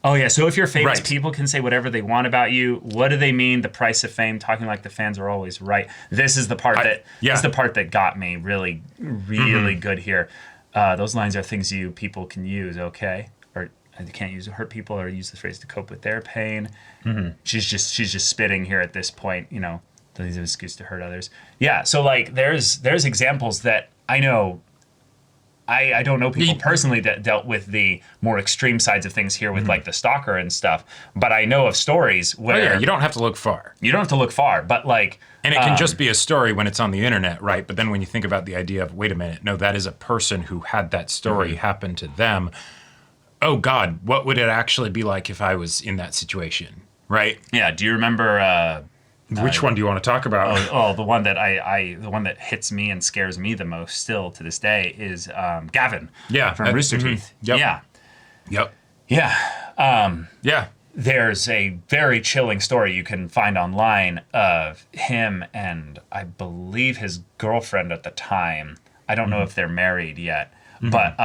Oh, yeah. So if you're famous, people can say whatever they want about you. What do they mean? The price of fame, talking like the fans are always right. This is the part that got me really, really good here. Those lines are things people can use, okay? Or they can't use to hurt people, or use the phrase to cope with their pain. She's just spitting here at this point, don't use an excuse to hurt others. Yeah, so like there's examples that I know. I don't know people personally that dealt with the more extreme sides of things here with like the stalker and stuff, but I know of stories where you don't have to look far. You don't have to look far, but like, and it can just be a story when it's on the internet, right? But then when you think about the idea of, wait a minute, no, that is a person who had that story happen to them. Oh God, what would it actually be like if I was in that situation, right? Yeah. Do you remember? Which one do you want to talk about? Oh, the one that the one that hits me and scares me the most still to this day is Gavin. Yeah, from Rooster Teeth. Yep. Yeah. Yep. Yeah. Yeah. There's a very chilling story you can find online of him and I believe his girlfriend at the time. I don't know if they're married yet, but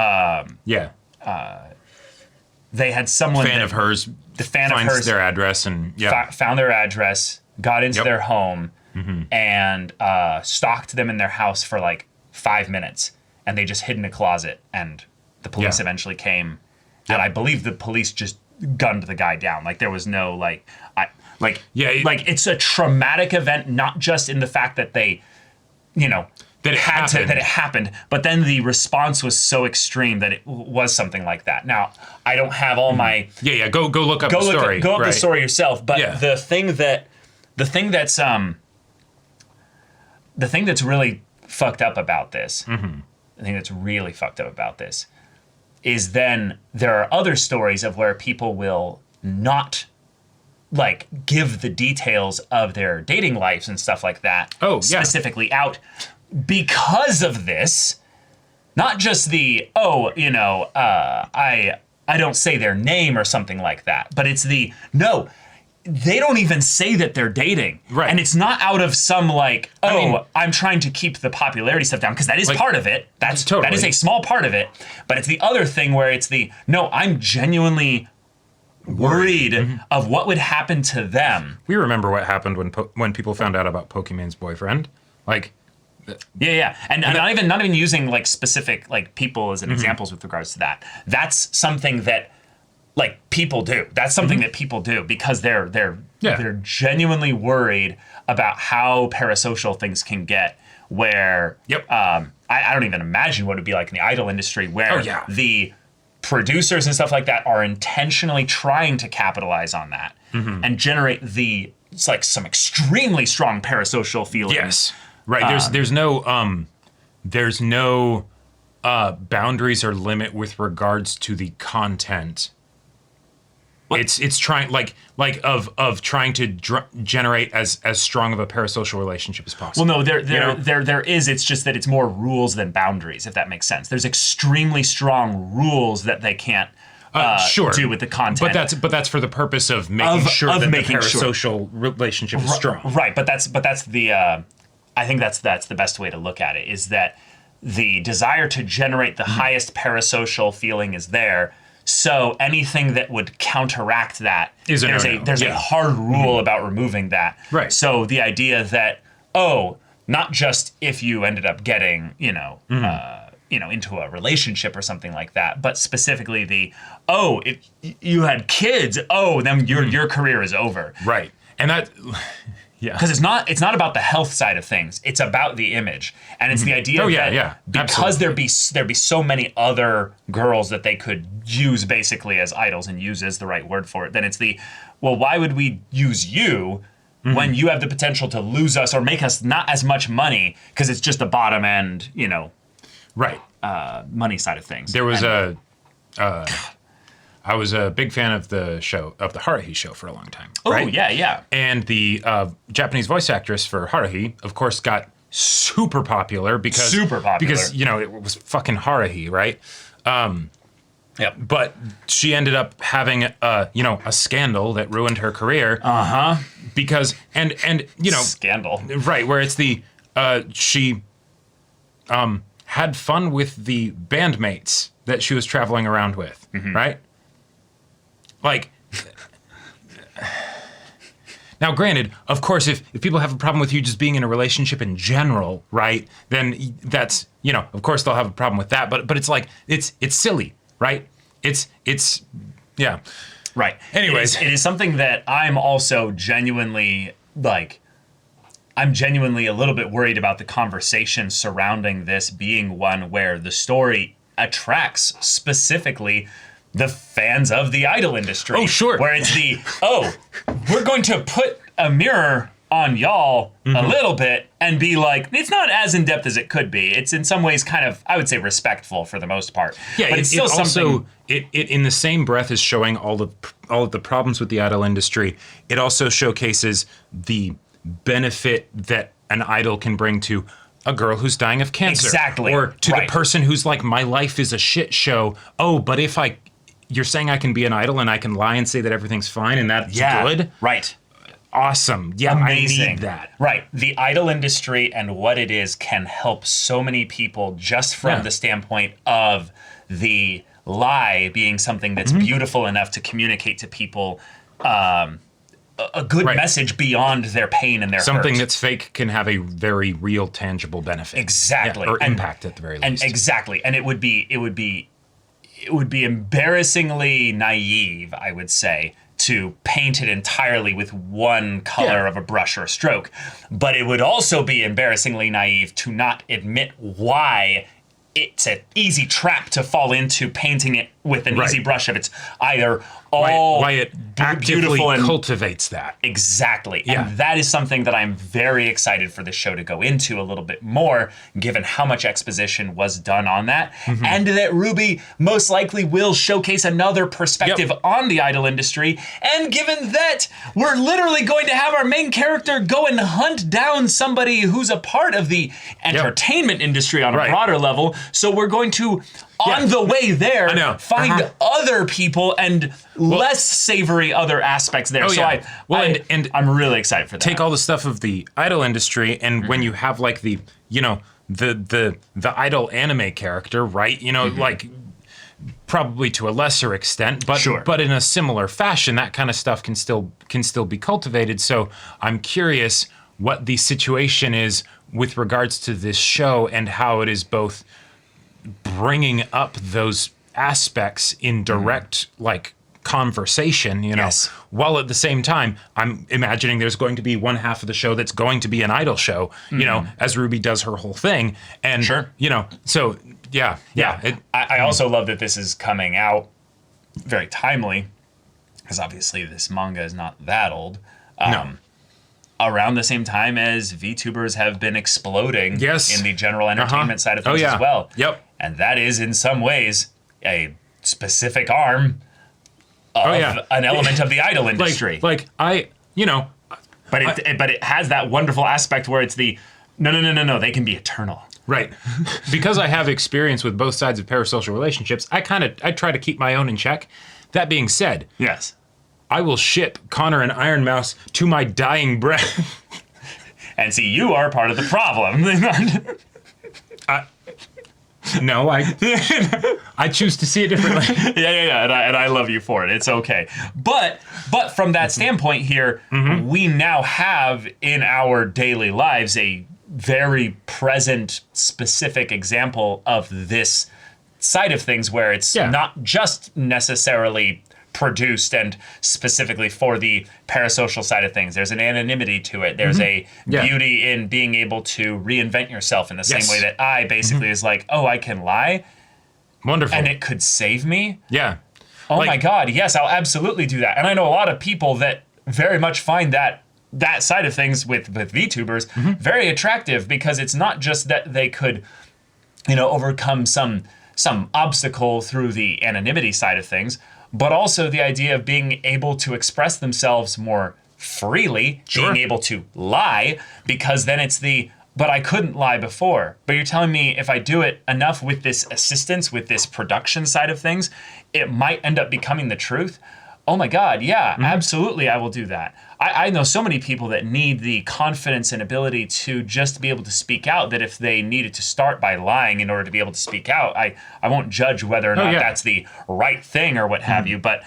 they had someone fan of hers. The fan finds of hers their address and found their address, got into their home, and stalked them in their house for like 5 minutes, and they just hid in a closet, and the police eventually came, and I believe the police just gunned the guy down. Like there was no it's a traumatic event, not just in the fact that they, that it happened, but then the response was so extreme that it was something like that. Now, I don't have all my go look up the story. Go up the story yourself. But the thing that's really fucked up about this, the thing that's really fucked up about this, is then there are other stories of where people will not like give the details of their dating lives and stuff like that specifically out. Because of this, not just the, I don't say their name or something like that, but it's they don't even say that they're dating. Right. And it's not out of some like, I'm trying to keep the popularity stuff down, because that is part of it. That is a small part of it. But it's the other thing where it's I'm genuinely worried of what would happen to them. We remember what happened when people found out about Pokemon's boyfriend. Like, and not even using like specific like people as an examples with regards to that. That's something that like people do. That's something that people do because they're genuinely worried about how parasocial things can get. Where I don't even imagine what it'd be like in the idol industry, where the producers and stuff like that are intentionally trying to capitalize on that and generate some extremely strong parasocial feelings. Yes. Right. There's no boundaries or limit with regards to the content. What? It's trying of trying to generate as strong of a parasocial relationship as possible. Well, no, there is. It's just that it's more rules than boundaries, if that makes sense. There's extremely strong rules that they can't do with the content. But that's for the purpose of making sure that the parasocial relationship is strong. Right. But that's the. I think that's the best way to look at it, is that the desire to generate the highest parasocial feeling is there. So anything that would counteract that, there's a hard rule about removing that. Right. So the idea that, not just if you ended up getting, into a relationship or something like that, but specifically if you had kids, then your career is over. Right. And that... Yeah, because it's not about the health side of things. It's about the image, and it's the idea that because there'd be so many other girls that they could use basically as idols and use as the right word for it. Then it's why would we use you when you have the potential to lose us or make us not as much money because it's just the bottom end, money side of things. There was I was a big fan of the Haruhi show for a long time. Oh, right? yeah. And the Japanese voice actress for Haruhi, of course, got super popular because it was fucking Haruhi, right? But she ended up having a scandal that ruined her career. Because and scandal. Right, where it's she had fun with the bandmates that she was traveling around with, right? Like, now granted, of course, if people have a problem with you just being in a relationship in general, right, then that's, of course they'll have a problem with that. But it's like, it's silly, right? It's Right. Anyways. It is something that I'm also genuinely, I'm genuinely a little bit worried about the conversation surrounding this being one where the story attracts specifically the fans of the idol industry. Oh, sure. Where it's we're going to put a mirror on y'all a little bit and be like, it's not as in-depth as it could be. It's in some ways kind of, I would say, respectful for the most part. Yeah, but it's still something... Also, it in the same breath as showing all of the problems with the idol industry, it also showcases the benefit that an idol can bring to a girl who's dying of cancer. Exactly. Or to the person who's like, my life is a shit show. Oh, but you're saying I can be an idol and I can lie and say that everything's fine and that's good? Right. Awesome. Yeah, Amazing. I need that. Right. The idol industry and what it is can help so many people just from the standpoint of the lie being something that's beautiful enough to communicate to people a good message beyond their pain and their something hurt. That's fake can have a very real, tangible benefit. Exactly. Yeah, or impact at the very least. Exactly. And it would be embarrassingly naive, I would say, to paint it entirely with one color of a brush or a stroke. But it would also be embarrassingly naive to not admit why it's an easy trap to fall into painting it with an easy brush if it's either all why it actively beautiful and cultivates that. Exactly. Yeah. And that is something that I'm very excited for the show to go into a little bit more, given how much exposition was done on that. And that Ruby most likely will showcase another perspective on the idol industry. And given that we're literally going to have our main character go and hunt down somebody who's a part of the entertainment industry on a broader level. So we're going to, on the way there, find other people and less savory other aspects there. I'm really excited for that. Take all the stuff of the idol industry, and when you have like the idol anime character, right? Like probably to a lesser extent, but in a similar fashion, that kind of stuff can still be cultivated. So I'm curious what the situation is with regards to this show and how it is both bringing up those aspects in direct like conversation, while at the same time I'm imagining there's going to be one half of the show that's going to be an idol show, as Ruby does her whole thing. And so I also love that this is coming out very timely, because obviously this manga is not that old. Around the same time as VTubers have been exploding in the general entertainment side of things as well. Yep. And that is in some ways a specific arm of an element of the idol industry. But it has that wonderful aspect where it's no, they can be eternal. Right. Because I have experience with both sides of parasocial relationships, I try to keep my own in check. That being said, yes, I will ship Connor and Iron Mouse to my dying breath. And see, you are part of the problem. No, I choose to see it differently. Yeah, and I love you for it. It's okay. But from that standpoint here, we now have in our daily lives a very present, specific example of this side of things where it's not just necessarily produced and specifically for the parasocial side of things. There's an anonymity to it. There's a beauty in being able to reinvent yourself in the same way that I basically is like, oh, I can lie. Wonderful. And it could save me. Yeah. Oh my God. Yes, I'll absolutely do that. And I know a lot of people that very much find that side of things with VTubers very attractive, because it's not just that they could, overcome some obstacle through the anonymity side of things, but also the idea of being able to express themselves more freely, being able to lie, because then it's but I couldn't lie before. But you're telling me if I do it enough with this assistance, with this production side of things, it might end up becoming the truth. Oh my God, yeah, absolutely, I will do that. I know so many people that need the confidence and ability to just be able to speak out, that if they needed to start by lying in order to be able to speak out, I won't judge whether or not that's the right thing or what have you, but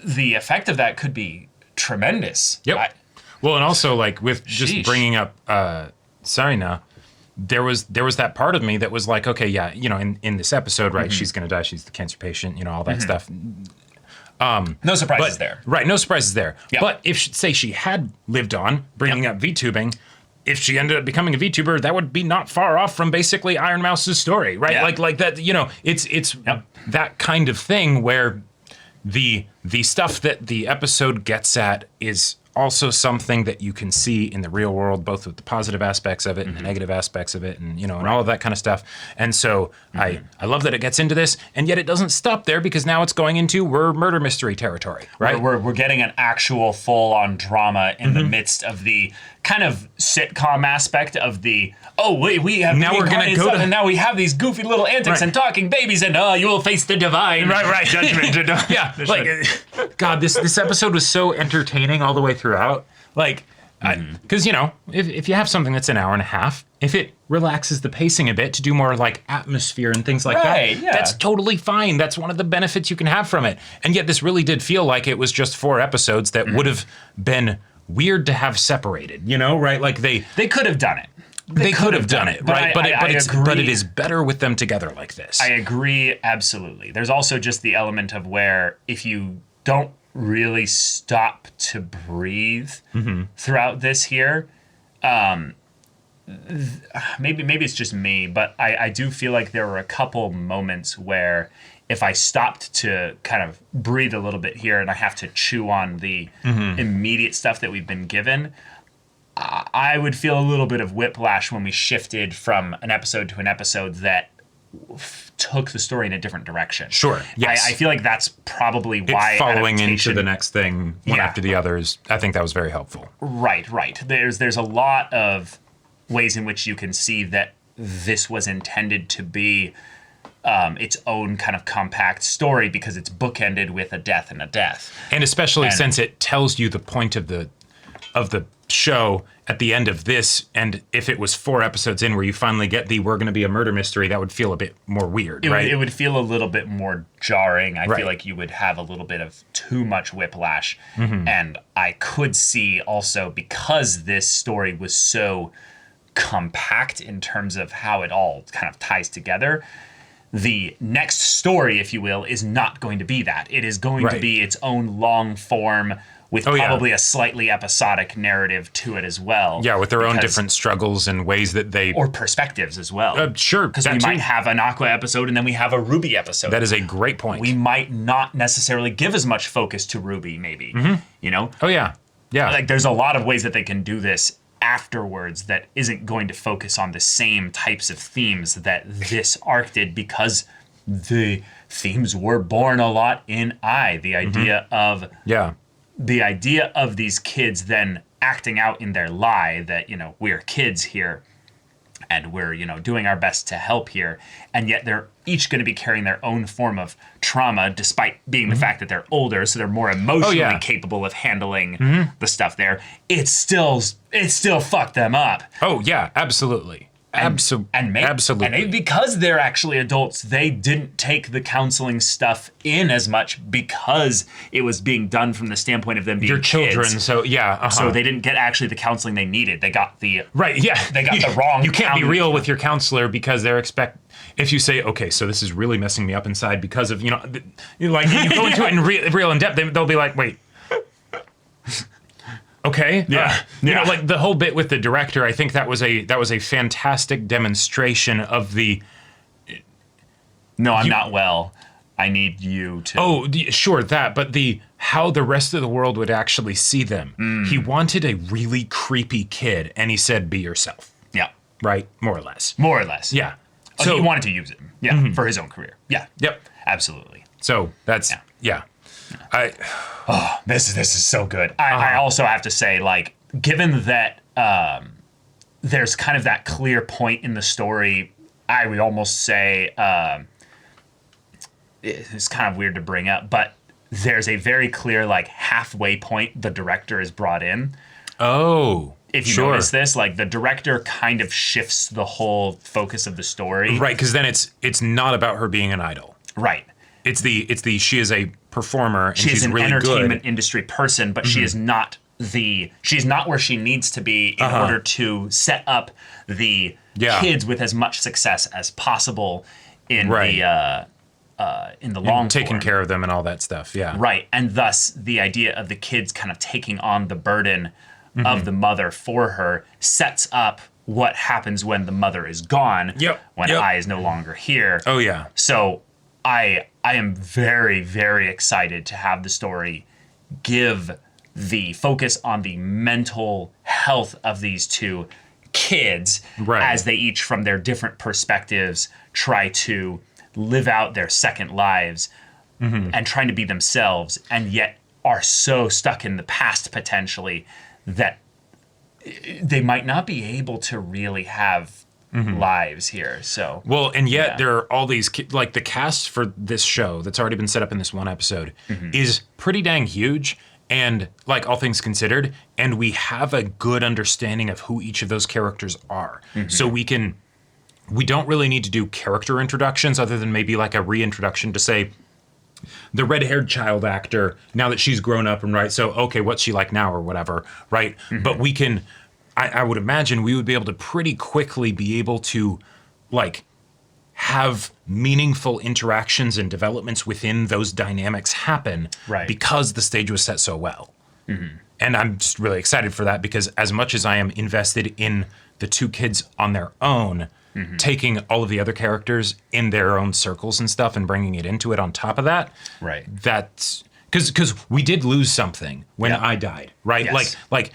the effect of that could be tremendous. Yep. Well, and also like with just bringing up Sarina, there was that part of me that was like, okay, yeah, in this episode, right, she's going to die, she's the cancer patient, all that stuff. No surprises there. Right, no surprises there. Yep. But if, say, she had lived on, bringing up VTubing, if she ended up becoming a VTuber, that would be not far off from basically Iron Mouse's story, right? Yeah. Like that, it's that kind of thing where the stuff that the episode gets at is also something that you can see in the real world, both with the positive aspects of it and the negative aspects of it, and and all of that kind of stuff. And so I love that it gets into this, and yet it doesn't stop there, because now it's going into murder mystery territory, right? We're getting an actual full-on drama in the midst of the kind of sitcom aspect of the we have now we're gonna go to, and now we have these goofy little antics and talking babies, and you will face the divine judgment. Yeah, like God, this episode was so entertaining all the way throughout. Like, because if you have something that's an hour and a half, if it relaxes the pacing a bit to do more like atmosphere and things like that, that's totally fine. That's one of the benefits you can have from it. And yet this really did feel like it was just 4 episodes that would have been weird to have separated, right? Like they could have done it. They could have done it, right? But it is better with them together like this. I agree, absolutely. There's also just the element of where if you don't really stop to breathe throughout this here, maybe it's just me, but I do feel like there were a couple moments where if I stopped to kind of breathe a little bit here and I have to chew on the immediate stuff that we've been given, I would feel a little bit of whiplash when we shifted from an episode to an episode that took the story in a different direction. Sure. Yes. I feel like that's probably why following into the next thing one after the others. I think that was very helpful. Right. There's a lot of ways in which you can see that this was intended to be its own kind of compact story, because it's bookended with a death and a death. And especially since it tells you the point of the show at the end of this, and if it was 4 episodes in where you finally get we're going to be a murder mystery, that would feel a bit more weird, right? It would feel a little bit more jarring. I feel like you would have a little bit of too much whiplash. And I could see also, because this story was so compact in terms of how it all kind of ties together, the next story, if you will, is not going to be that. It is going to be its own long form with probably a slightly episodic narrative to it as well. Yeah, with their own different struggles and ways that they... Or perspectives as well. Sure. Because we might have an Aqua episode and then we have a Ruby episode. That is a great point. We might not necessarily give as much focus to Ruby, maybe. Oh, yeah. Yeah. Like, there's a lot of ways that they can do this afterwards that isn't going to focus on the same types of themes that this arc did, because the themes were born a lot in The idea of... Yeah. The idea of these kids then acting out in their lie that, we're kids here and we're, doing our best to help here. And yet they're each going to be carrying their own form of trauma, despite being the fact that they're older. So they're more emotionally capable of handling the stuff there. It still fucked them up. Oh, yeah, absolutely. Absolutely. And because they're actually adults, they didn't take the counseling stuff in as much, because it was being done from the standpoint of them being children. Kids. So yeah, so they didn't get actually the counseling they needed. They got the They got the wrong. You can't be real with your counselor, because they're if you say, okay, so this is really messing me up inside because of you go into it in real in depth, they'll be like, wait. Okay. Like the whole bit with the director, I think that was a fantastic demonstration of the. No, I'm not well. I need you to. Oh, sure, that, but how the rest of the world would actually see them. He wanted a really creepy kid, and he said, "Be yourself." Yeah. Right. More or less. Yeah. So he wanted to use it. Yeah. For his own career. Yeah. Yep. Absolutely. So that's This is so good. I also have to say, like, given that there's kind of that clear point in the story, I would almost say it's kind of weird to bring up, but there's a very clear, like, halfway point the director is brought in. Oh, if you notice this, like, the director kind of shifts the whole focus of the story. Right, because then it's not about her being an idol. Right. It's the she is a performer and she's an really entertainment good. Industry person, but she is not she's not where she needs to be in order to set up the kids with as much success as possible in the long taking form. care of them and all that stuff. Yeah. Right. And thus the idea of the kids kind of taking on the burden of the mother for her sets up what happens when the mother is gone, when Ai is no longer here. Oh, yeah. So I am very, very excited to have the story give the focus on the mental health of these two kids as they each, from their different perspectives, try to live out their second lives and trying to be themselves, and yet are so stuck in the past potentially that they might not be able to really have lives here. So and yet there are all these like the cast for this show that's already been set up in this one episode is pretty dang huge, and like all things considered, and we have a good understanding of who each of those characters are. So we don't really need to do character introductions other than maybe like a reintroduction to say the red-haired child actor, now that she's grown up and so okay, what's she like now or whatever, right? But we can, I would imagine we would be able to pretty quickly be able to like have meaningful interactions and developments within those dynamics happen because the stage was set so well. And I'm just really excited for that, because as much as I am invested in the two kids on their own, taking all of the other characters in their own circles and stuff and bringing it into it on top of that, that's because we did lose something when I died, right? Like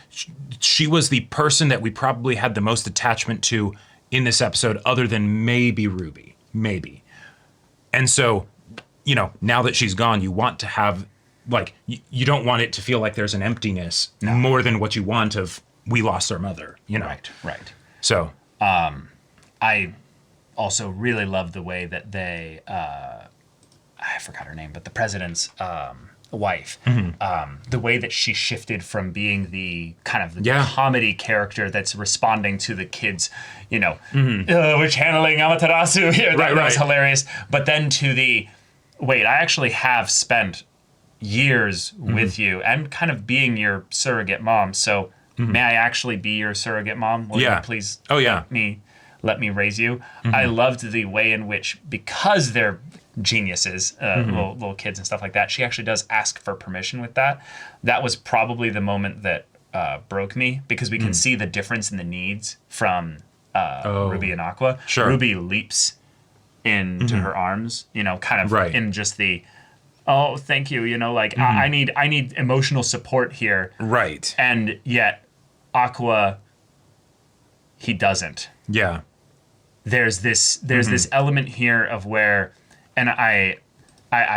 she was the person that we probably had the most attachment to in this episode, other than maybe Ruby, maybe. And so, you know, now that she's gone, you want to have like you don't want it to feel like there's an emptiness more than what you want of we lost our mother, you know? Right. So I also really love the way that they, I forgot her name, but the president's wife, the way that she shifted from being the kind of the comedy character that's responding to the kids, you know, we're channeling Amaterasu here. That was hilarious. But then to the, wait, I actually have spent years with you and kind of being your surrogate mom. So may I actually be your surrogate mom? Will you please let me raise you? I loved the way in which, because they're geniuses, little kids and stuff like that, she actually does ask for permission with that. That was probably the moment that broke me, because we can see the difference in the needs from Ruby and Aqua. Ruby leaps into her arms, you know, kind of in just the, oh, thank you, you know, like I need emotional support here. Right. And yet Aqua, he doesn't. Yeah. There's this element here of where, and I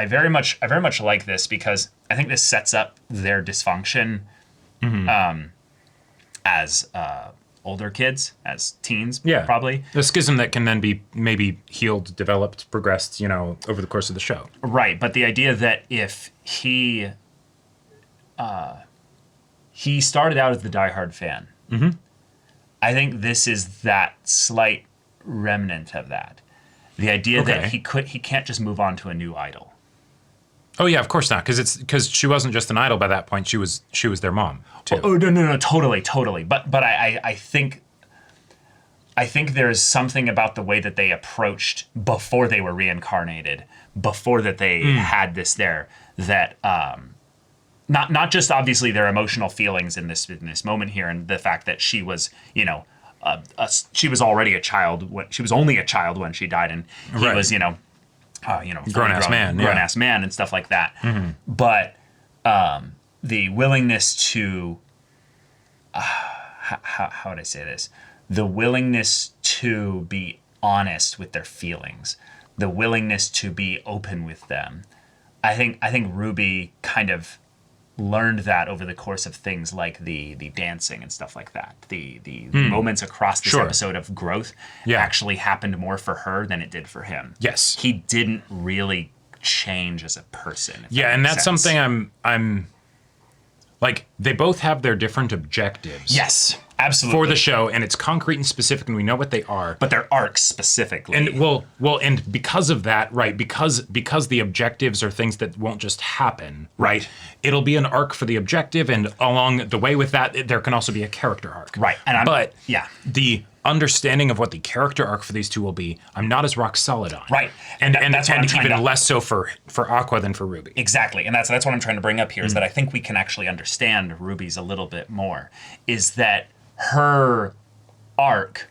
very much like this, because I think this sets up their dysfunction as older kids, as teens, probably. The schism that can then be maybe healed, developed, progressed, you know, over the course of the show. Right, but the idea that if he started out as the diehard fan, I think this is that slight remnant of that. The idea that he can't just move on to a new idol. Oh yeah, of course not, because she wasn't just an idol by that point. She was their mom too. Oh no, totally. But I think there's something about the way that they approached before they were reincarnated, before that they had this there, that not just obviously their emotional feelings in this moment here, and the fact that she was, you know, she was already a child when she was only a child when she died, and he was, you know, grown-ass man and stuff like that. But the willingness to how would I say this? The willingness to be honest with their feelings, the willingness to be open with them. I think Ruby kind of learned that over the course of things like the dancing and stuff like that. The moments across this episode of growth actually happened more for her than it did for him. Yes. He didn't really change as a person. Yeah, and that's something I'm like, they both have their different objectives. Yes, absolutely. For the show, and it's concrete and specific, and we know what they are. But their arcs specifically. And well, and because of that, right, because the objectives are things that won't just happen, right? it'll be an arc for the objective, and along the way with that, there can also be a character arc. Right. And the understanding of what the character arc for these two will be, I'm not as rock solid on. Right. And that's what I'm trying even to... less so for Aqua than for Ruby. Exactly. And that's what I'm trying to bring up here, is that I think we can actually understand Ruby's a little bit more, is that her arc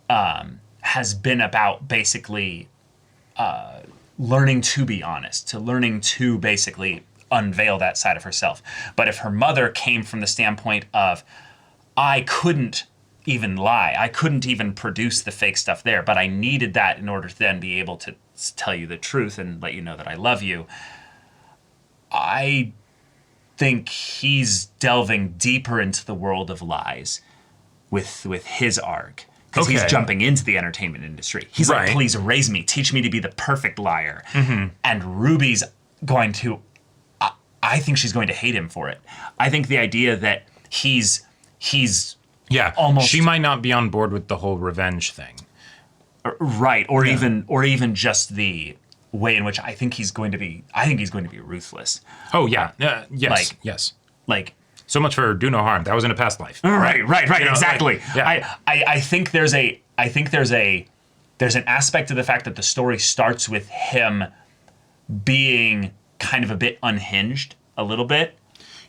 has been about basically learning to be honest, to learning to basically unveil that side of herself. But if her mother came from the standpoint of, I couldn't even lie, I couldn't even produce the fake stuff there, but I needed that in order to then be able to tell you the truth and let you know that I love you, I think he's delving deeper into the world of lies with his arc. Because he's jumping into the entertainment industry. He's like, please raise me, teach me to be the perfect liar. And Ruby's going to, I think she's going to hate him for it. I think the idea that he's almost... She might not be on board with the whole revenge thing. Right, or even just the way in which I think he's going to be ruthless. Oh, yeah. Yes. Like, so much for do no harm. That was in a past life. Right, You know, exactly. like, I think there's an aspect of the fact that the story starts with him being kind of a bit unhinged, a little bit.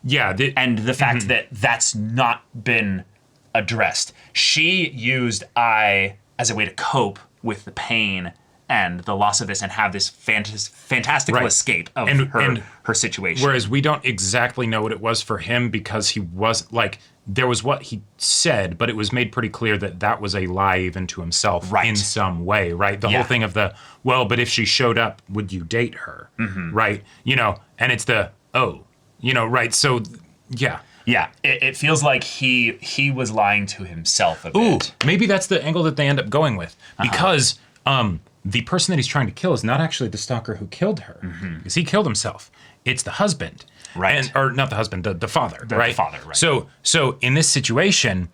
Yeah. And the fact that that's not been addressed. She used I as a way to cope with the pain and the loss of this and have this fantastical escape of her situation. Whereas we don't exactly know what it was for him, because he was like, there was what he said, but it was made pretty clear that that was a lie even to himself in some way, right? The whole thing of but if she showed up, would you date her? Right? You know, and it's right? So, yeah. Yeah, it feels like he was lying to himself a bit. Maybe that's the angle that they end up going with, because the person that he's trying to kill is not actually the stalker who killed her, because he killed himself. It's the husband, right? Or not the husband, the father, right? The father, right? So in this situation,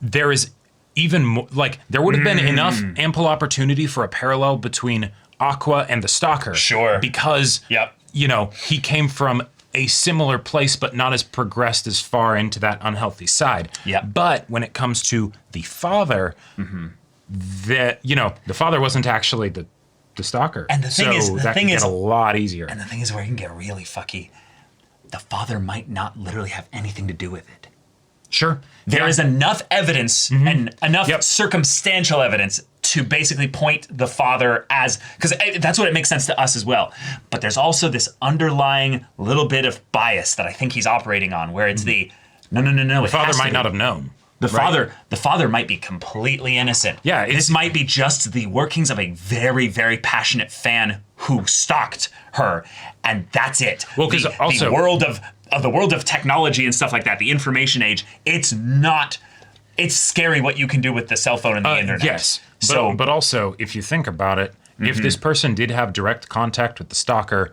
there is even more, like, there would have been enough ample opportunity for a parallel between Aqua and the stalker, because you know, he came from a similar place, but not as progressed as far into that unhealthy side. But when it comes to the father, the father wasn't actually the stalker. And the thing is, that can get a lot easier. And the thing is where it can get really fucky. The father might not literally have anything to do with it. Sure. There is enough evidence and enough circumstantial evidence to basically point the father as, because that's what it makes sense to us as well. But there's also this underlying little bit of bias that I think he's operating on, where it's no. The father might not have known. The father might be completely innocent. Yeah, this might be just the workings of a very, very passionate fan who stalked her, and that's it. Well, because also the world of technology and stuff like that, the information age, it's scary what you can do with the cell phone and the internet. Yes. But also, if you think about it, if this person did have direct contact with the stalker,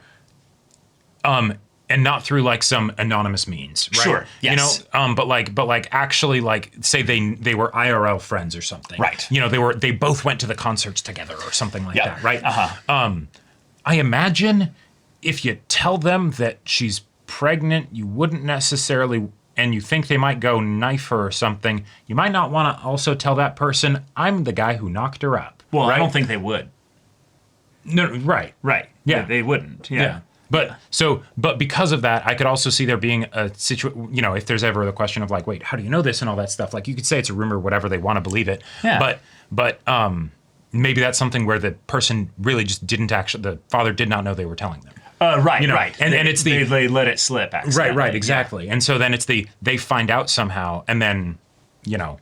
and not through like some anonymous means, right? Sure. Yes. You know, but actually, like, say they were IRL friends or something. Right. You know, they both went to the concerts together or something like that, right? I imagine if you tell them that she's pregnant, you wouldn't necessarily, and you think they might go knife her or something, you might not want to also tell that person, I'm the guy who knocked her up. Well, right? I don't think they would. No, right. Yeah, they wouldn't. Yeah. But because of that, I could also see there being a situation, you know, if there's ever the question of like, wait, how do you know this and all that stuff? Like, you could say it's a rumor, whatever, they want to believe it. Yeah. But maybe that's something where the person really just the father did not know they were telling them. Right, you know, right. And it's they let it slip. Right, exactly. Yeah. And so then it's they find out somehow, and then, you know,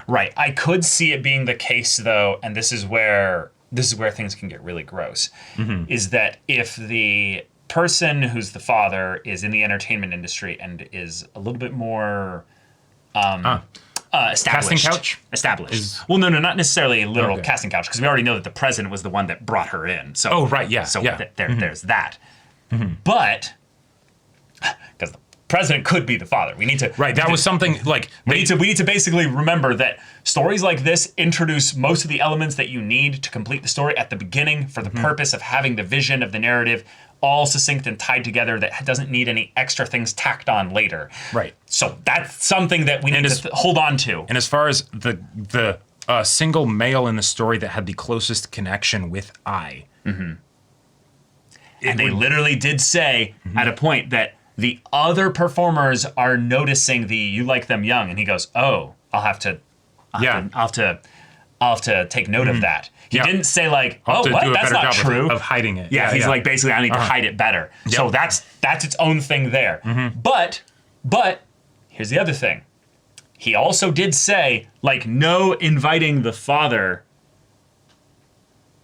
Right. I could see it being the case, though, and this is where things can get really gross, is that if the person who's the father is in the entertainment industry and is a little bit more established. Casting couch? Established. Well, no, not necessarily a literal casting couch, because we already know that the president was the one that brought her in. So, there's that. But, because the president could be the father. We need to... Right, that was something like... We need to basically remember that stories like this introduce most of the elements that you need to complete the story at the beginning for the purpose of having the vision of the narrative all succinct and tied together that doesn't need any extra things tacked on later. Right. So that's something that we need to hold on to. And as far as the single male in the story that had the closest connection with I. And they literally did say at a point that the other performers are noticing you like them young. And he goes, oh, I'll have to take note of that. He didn't say like, oh, what? That's not true. Of hiding it. Yeah, he's like, basically, I need to hide it better. Yep. So that's its own thing there. But here's the other thing. He also did say, like, no inviting the father.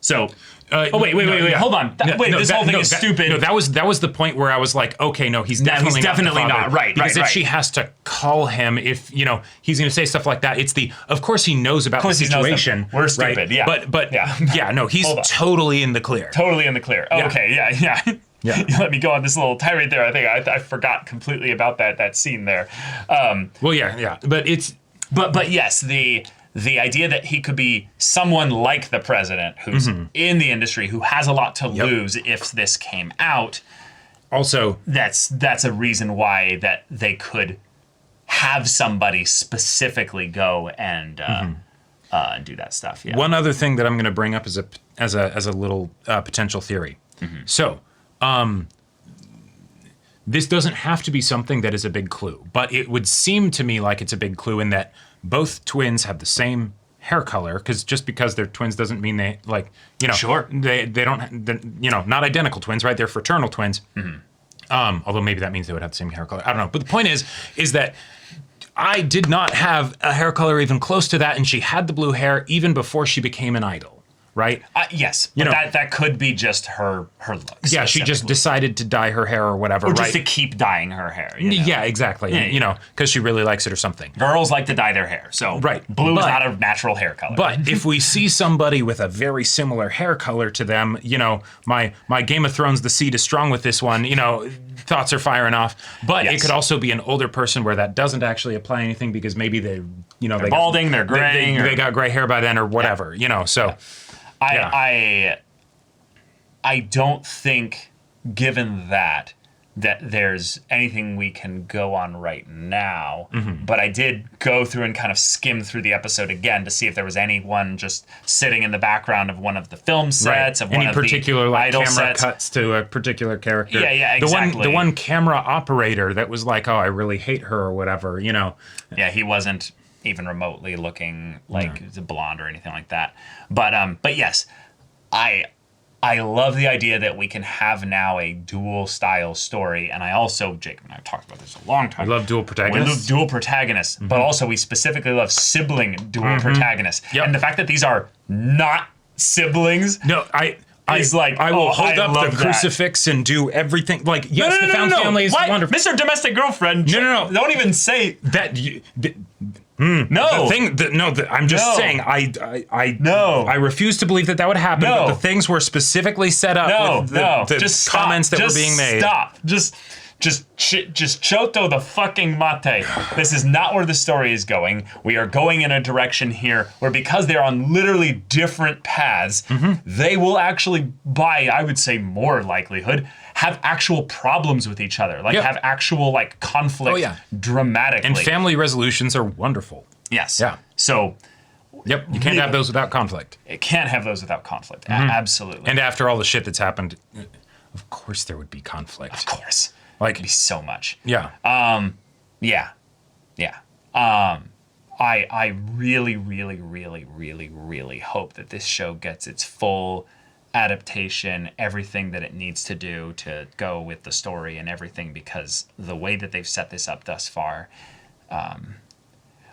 So, wait, hold on. This whole thing is stupid. No, that was the point where I was like, okay, no, he's definitely not. Right, because if right. she has to call him, if he's going to say stuff like that, it's of course he knows about the situation. We're stupid, right? yeah. But no, he's totally in the clear. Totally in the clear. Okay, yeah. Yeah. You let me go on this little tirade there. I think I forgot completely about that scene there. Well, yeah, but it's but yes, the idea that he could be someone like the president who's in the industry, who has a lot to lose if this came out. Also, that's a reason why that they could have somebody specifically go and do that stuff. Yeah. One other thing that I'm going to bring up as a little potential theory. So, this doesn't have to be something that is a big clue, but it would seem to me like it's a big clue in that both twins have the same hair color, because just because they're twins doesn't mean they Sure. they don't not identical twins, right? They're fraternal twins. Although maybe that means they would have the same hair color. I don't know. But the point is that I did not have a hair color even close to that, and she had the blue hair even before she became an idol. Right? Yes. But that could be just her looks. Yeah, she just decided to dye her hair or whatever, or right? just to keep dyeing her hair. Yeah, exactly. Yeah. Because she really likes it or something. Girls like to dye their hair, so blue is not a natural hair color. But if we see somebody with a very similar hair color to them, my Game of Thrones, the seed is strong with this one, thoughts are firing off. But it could also be an older person where that doesn't actually apply anything, because maybe they're balding, they're graying. They got gray hair by then or whatever, so... I don't think, given that there's anything we can go on right now, but I did go through and kind of skim through the episode again to see if there was anyone just sitting in the background of one of the film sets, of one any of particular the idol camera sets. cuts to a particular character. Yeah, exactly. The one camera operator that was like, oh, I really hate her or whatever, Yeah, he wasn't even remotely looking like the blonde or anything like that. But yes, I love the idea that we can have now a dual style story. And I also, Jacob and I have talked about this a long time. We love dual protagonists. We love dual protagonists, but also we specifically love sibling dual protagonists. Yep. And the fact that these are not siblings. No, I will hold up the crucifix and do everything. Like, yes, the found family is wonderful. Mr. Domestic Girlfriend. No. Don't even say that. no. I'm just saying. I refuse to believe that would happen. No. But the things were specifically set up with the just comments stop. that were being made. Stop. Just choto the fucking mate. This is not where the story is going. We are going in a direction here where, because they're on literally different paths, they will actually, by, I would say, more likelihood, have actual problems with each other. Like, have actual, conflict dramatically. And family resolutions are wonderful. Yes. Yeah. So... Yep, you can't have those without conflict. It can't have those without conflict. Absolutely. And after all the shit that's happened, of course there would be conflict. Of course. Like, It'd be so much. Yeah. Yeah. I really, really, really, really, really hope that this show gets its full adaptation, everything that it needs to do to go with the story and everything, because the way that they've set this up thus far,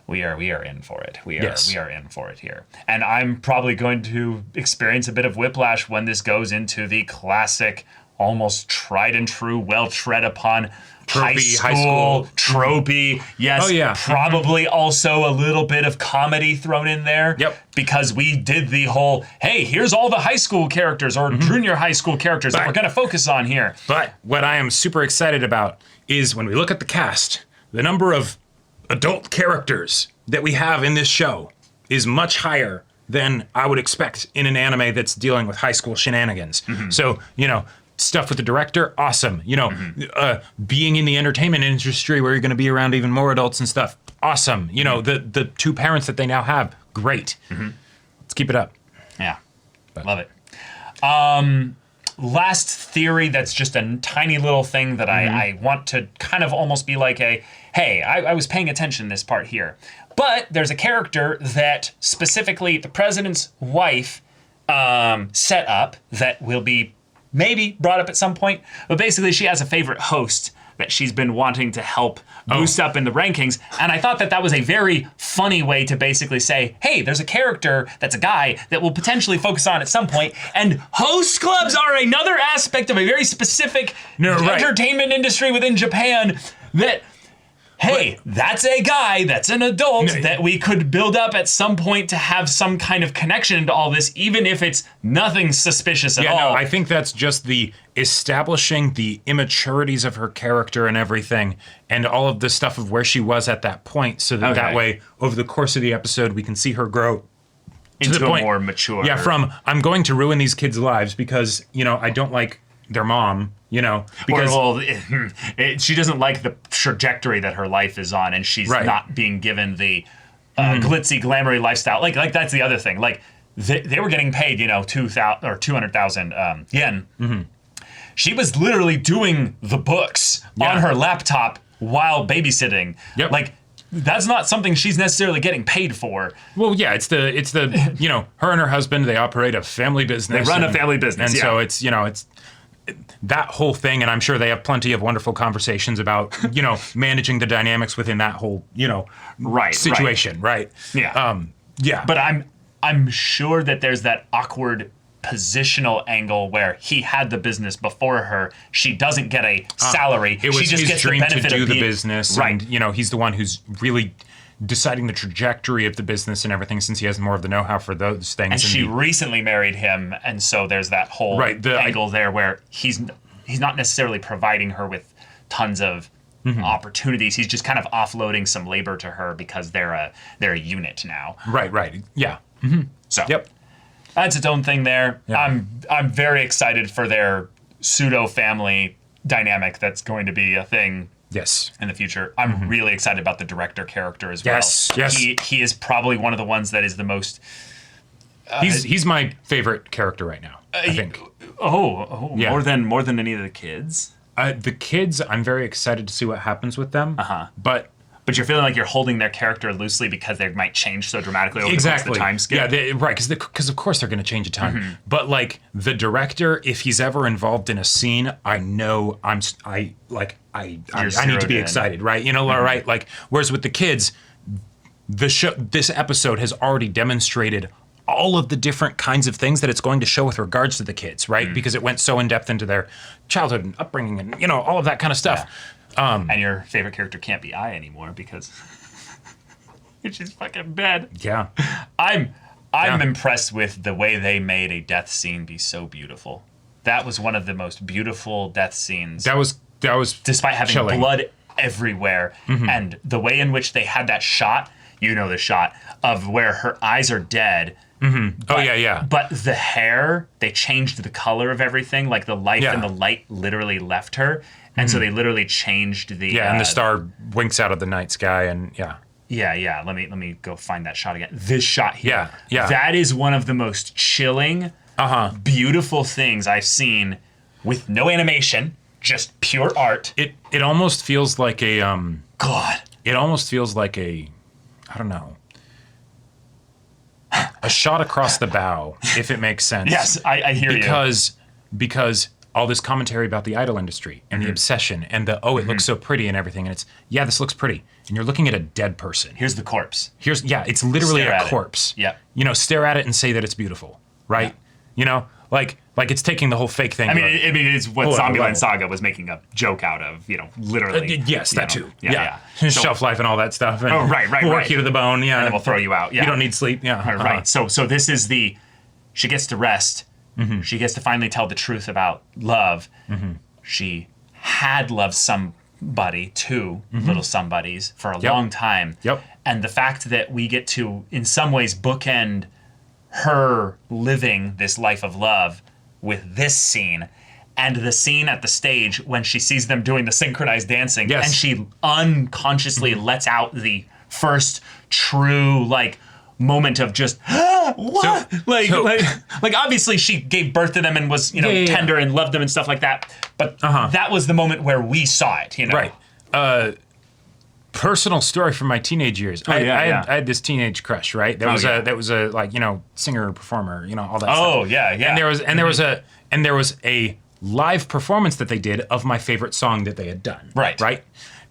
we are in for it. We are in for it here. And I'm probably going to experience a bit of whiplash when this goes into the classic, almost tried and true, well tread upon high school tropey. Yes. Oh, yeah. Probably also a little bit of comedy thrown in there. Yep. Because we did the whole, hey, here's all the high school characters or junior high school characters that we're going to focus on here. But what I am super excited about is when we look at the cast, the number of adult characters that we have in this show is much higher than I would expect in an anime that's dealing with high school shenanigans. So, stuff with the director, awesome. You know, being in the entertainment industry where you're going to be around even more adults and stuff, awesome. You know, the two parents that they now have, great. Let's keep it up. Yeah, love it. Last theory that's just a tiny little thing that I want to kind of almost be like hey, I was paying attention to this part here. But there's a character that specifically the president's wife set up that will be maybe brought up at some point. But basically she has a favorite host that she's been wanting to help boost up in the rankings. And I thought that was a very funny way to basically say, hey, there's a character that's a guy that we'll potentially focus on at some point. And host clubs are another aspect of a very specific entertainment industry within Japan that, hey, that's a guy, that's an adult that we could build up at some point to have some kind of connection to all this, even if it's nothing suspicious at all. No, I think that's just the establishing the immaturities of her character and everything, and all of the stuff of where she was at that point, so that that way, over the course of the episode, we can see her grow into the point, a more mature. Yeah, from I'm going to ruin these kids' lives because, you know, I don't like their mom, you know, because she doesn't like the trajectory that her life is on, and she's not being given the glitzy, glamoury lifestyle. Like that's the other thing. Like they were getting paid, you know, 200,000 yen. She was literally doing the books on her laptop while babysitting. Like that's not something she's necessarily getting paid for. Well, yeah, it's the you know, her and her husband, they operate a family business. They run a family business, and so it's, you know, it's that whole thing, and I'm sure they have plenty of wonderful conversations about, you know, managing the dynamics within that whole, you know, situation, right? Yeah. But I'm sure that there's that awkward positional angle where he had the business before her. She doesn't get a salary. It was she just his gets dream the benefit to do of the being, business, and, you know, he's the one who's really deciding the trajectory of the business and everything, since he has more of the know-how for those things. And she recently married him, and so there's that whole angle there where he's not necessarily providing her with tons of opportunities. He's just kind of offloading some labor to her because they're a unit now. Right. Yeah. So that's its own thing there. Yeah. I'm very excited for their pseudo family dynamic that's going to be a thing. Yes. In the future. I'm really excited about the director character as well. Yes. He is probably one of the ones that is the most... he's my favorite character right now, I think. More than any of the kids? The kids, I'm very excited to see what happens with them. But you're feeling like you're holding their character loosely because they might change so dramatically over the course of the time skip. Yeah, right, because of course they're going to change a ton. But like the director, if he's ever involved in a scene, I know I need to be excited, right? You know, right? Like whereas with the kids, this episode has already demonstrated all of the different kinds of things that it's going to show with regards to the kids, right? Because it went so in depth into their childhood and upbringing and, you know, all of that kind of stuff. Yeah. And your favorite character can't be I anymore because she's fucking bad. Yeah. I'm impressed with the way they made a death scene be so beautiful. That was one of the most beautiful death scenes. That was despite having chilling. Blood everywhere, and the way in which they had that shot, you know, the shot of where her eyes are dead. But, But the hair, they changed the color of everything. Like the life and the light literally left her. And so they literally changed the... and the star winks out of the night sky, and Yeah. Let me go find that shot again. This shot here. Yeah. That is one of the most chilling, beautiful things I've seen with no animation, just pure art. It almost feels like a God. It almost feels like a, I don't know, a shot across the bow, if it makes sense. Yes, I hear you. Because all this commentary about the idol industry and the obsession and the, it looks so pretty and everything. And it's, this looks pretty. And you're looking at a dead person. Here's the corpse. It's literally a corpse. Yeah. You know, stare at it and say that it's beautiful, right? Yeah. You know, like it's taking the whole fake thing. I mean, it's what Zombieland Saga was making a joke out of, you know, literally. Yes, that too. Yeah. Shelf life and all that stuff. And right. Work you to the bone, And then we'll throw you out, You don't need sleep, Right. So this is she gets to rest. She gets to finally tell the truth about love. She had loved somebody, two little somebodies, for a long time. And the fact that we get to, in some ways, bookend her living this life of love with this scene, and the scene at the stage when she sees them doing the synchronized dancing, Yes. and she unconsciously lets out the first true like moment of just what like obviously she gave birth to them and was tender and loved them and stuff like that, but that was the moment where we saw it, Right. Personal story from my teenage years. I had this teenage crush, right? That was a like, singer, performer, all that stuff. Oh, yeah. And there was a live performance that they did of my favorite song that they had done. Right. Right?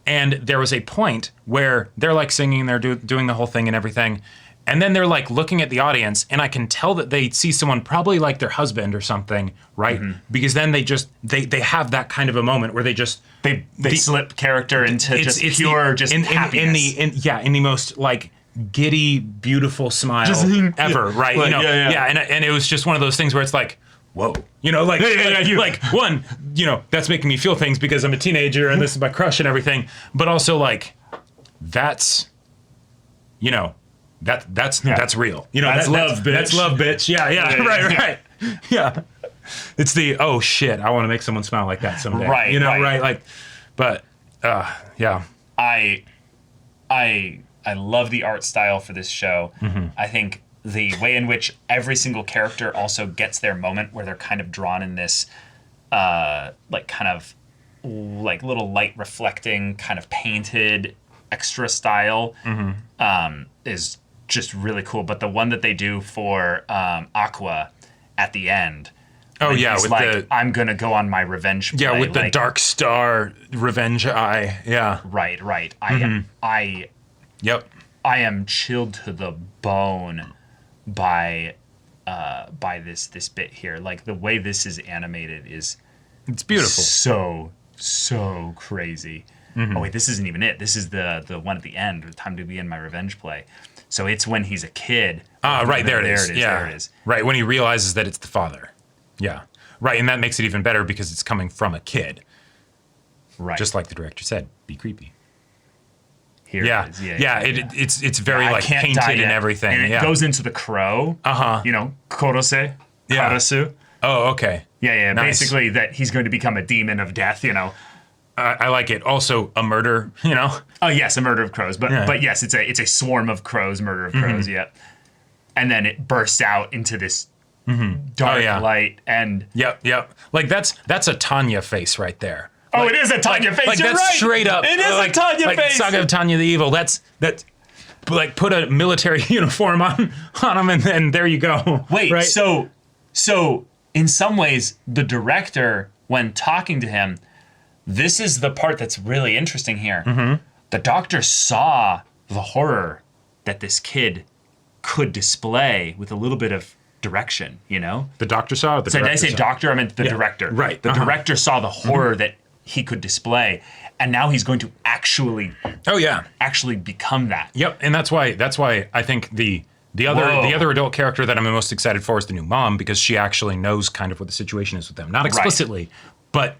And there was a point where they're like singing, they're doing the whole thing and everything. And then they're like looking at the audience, and I can tell that they see someone, probably like their husband or something, right? Because then they have that kind of a moment where they slip character into just pure happiness. In the most like giddy, beautiful smile ever, right? Like, and it was just one of those things where it's like, whoa, like one, that's making me feel things because I'm a teenager and this is my crush and everything, but also like that's real. That's love, bitch. That's love, bitch. Yeah. Right. Yeah. It's the, oh shit, I want to make someone smile like that someday. Right. Right. Like, but yeah. I love the art style for this show. I think the way in which every single character also gets their moment where they're kind of drawn in this like kind of like little light reflecting kind of painted extra style is just really cool. But the one that they do for Aqua at the end, with like, I'm gonna go on my revenge play. Yeah, with the dark star revenge eye. Yeah. Right. Yep. I am chilled to the bone by this bit here. Like the way this is animated it's beautiful. So crazy. Oh wait, this isn't even it. This is the one at the end, Time to Begin My Revenge Play. So it's when he's a kid. Right, there it is. There it is. Right, when he realizes that it's the father. Yeah. Right, and that makes it even better because it's coming from a kid. Right. Just like the director said, be creepy. Here it is. It's very like painted and everything. And it goes into the crow. Korose. Yeah. Karasu. Oh, okay. Yeah. Nice. Basically that he's going to become a demon of death, I like it. Also, a murder, Oh, yes, a murder of crows. But yes, it's a swarm of crows, murder of crows, yeah. And then it bursts out into this dark light and... Yep. Like, that's a Tanya face right there. Oh, it is a Tanya face, like, you're that's right! Straight up. It is a Tanya face! Saga of Tanya the Evil, that's like, put a military uniform on him and then there you go. Wait, right? So in some ways, the director, when talking to him... This is the part that's really interesting here. The doctor saw the horror that this kid could display with a little bit of direction, The doctor saw it? So did I say doctor? I meant the director. Right. The director saw the horror that he could display, and now he's going to actually become that. Yep, and that's why I think the other adult character that I'm the most excited for is the new mom, because she actually knows kind of what the situation is with them. Not explicitly, but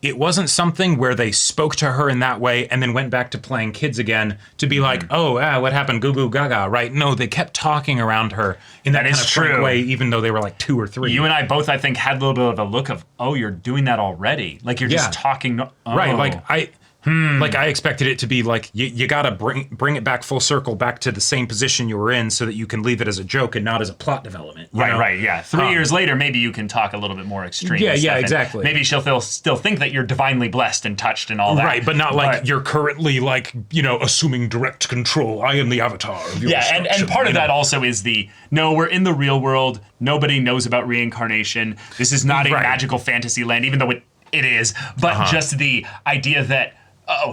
it wasn't something where they spoke to her in that way and then went back to playing kids again to be like, what happened, goo goo gaga, right? No, they kept talking around her in that kind of frank way, even though they were like 2 or 3. You and I both, I think, had a little bit of a look of, you're doing that already. Like you're just talking. Right, like I expected it to be like, you gotta bring it back full circle, back to the same position you were in so that you can leave it as a joke and not as a plot development. Right, yeah. 3 years later, maybe you can talk a little bit more extreme. Yeah, exactly. Maybe she'll still think that you're divinely blessed and touched and all that. Right, but not like you're currently like, assuming direct control. I am the avatar of your and part of that also is we're in the real world. Nobody knows about reincarnation. This is not a magical fantasy land, even though it is. But just the idea that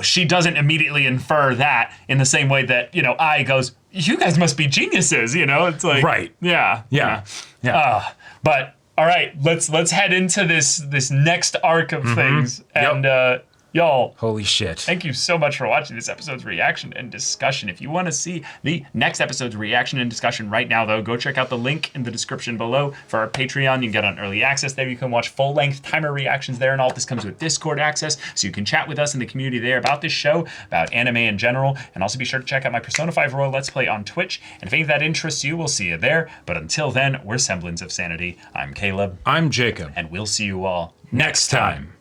she doesn't immediately infer that in the same way that, I goes, you guys must be geniuses, It's like... Right. Yeah. But, all right, let's head into this next arc of things. And, Y'all, Holy shit. thank you so much for watching this episode's reaction and discussion. If you want to see the next episode's reaction and discussion right now, though, go check out the link in the description below for our Patreon. You can get on early access there. You can watch full-length timer reactions there, and all this comes with Discord access, so you can chat with us in the community there about this show, about anime in general, and also be sure to check out my Persona 5 Royal Let's Play on Twitch. And if any of that interests you, we'll see you there. But until then, we're Semblance of Sanity. I'm Caleb. I'm Jacob. And we'll see you all Next time.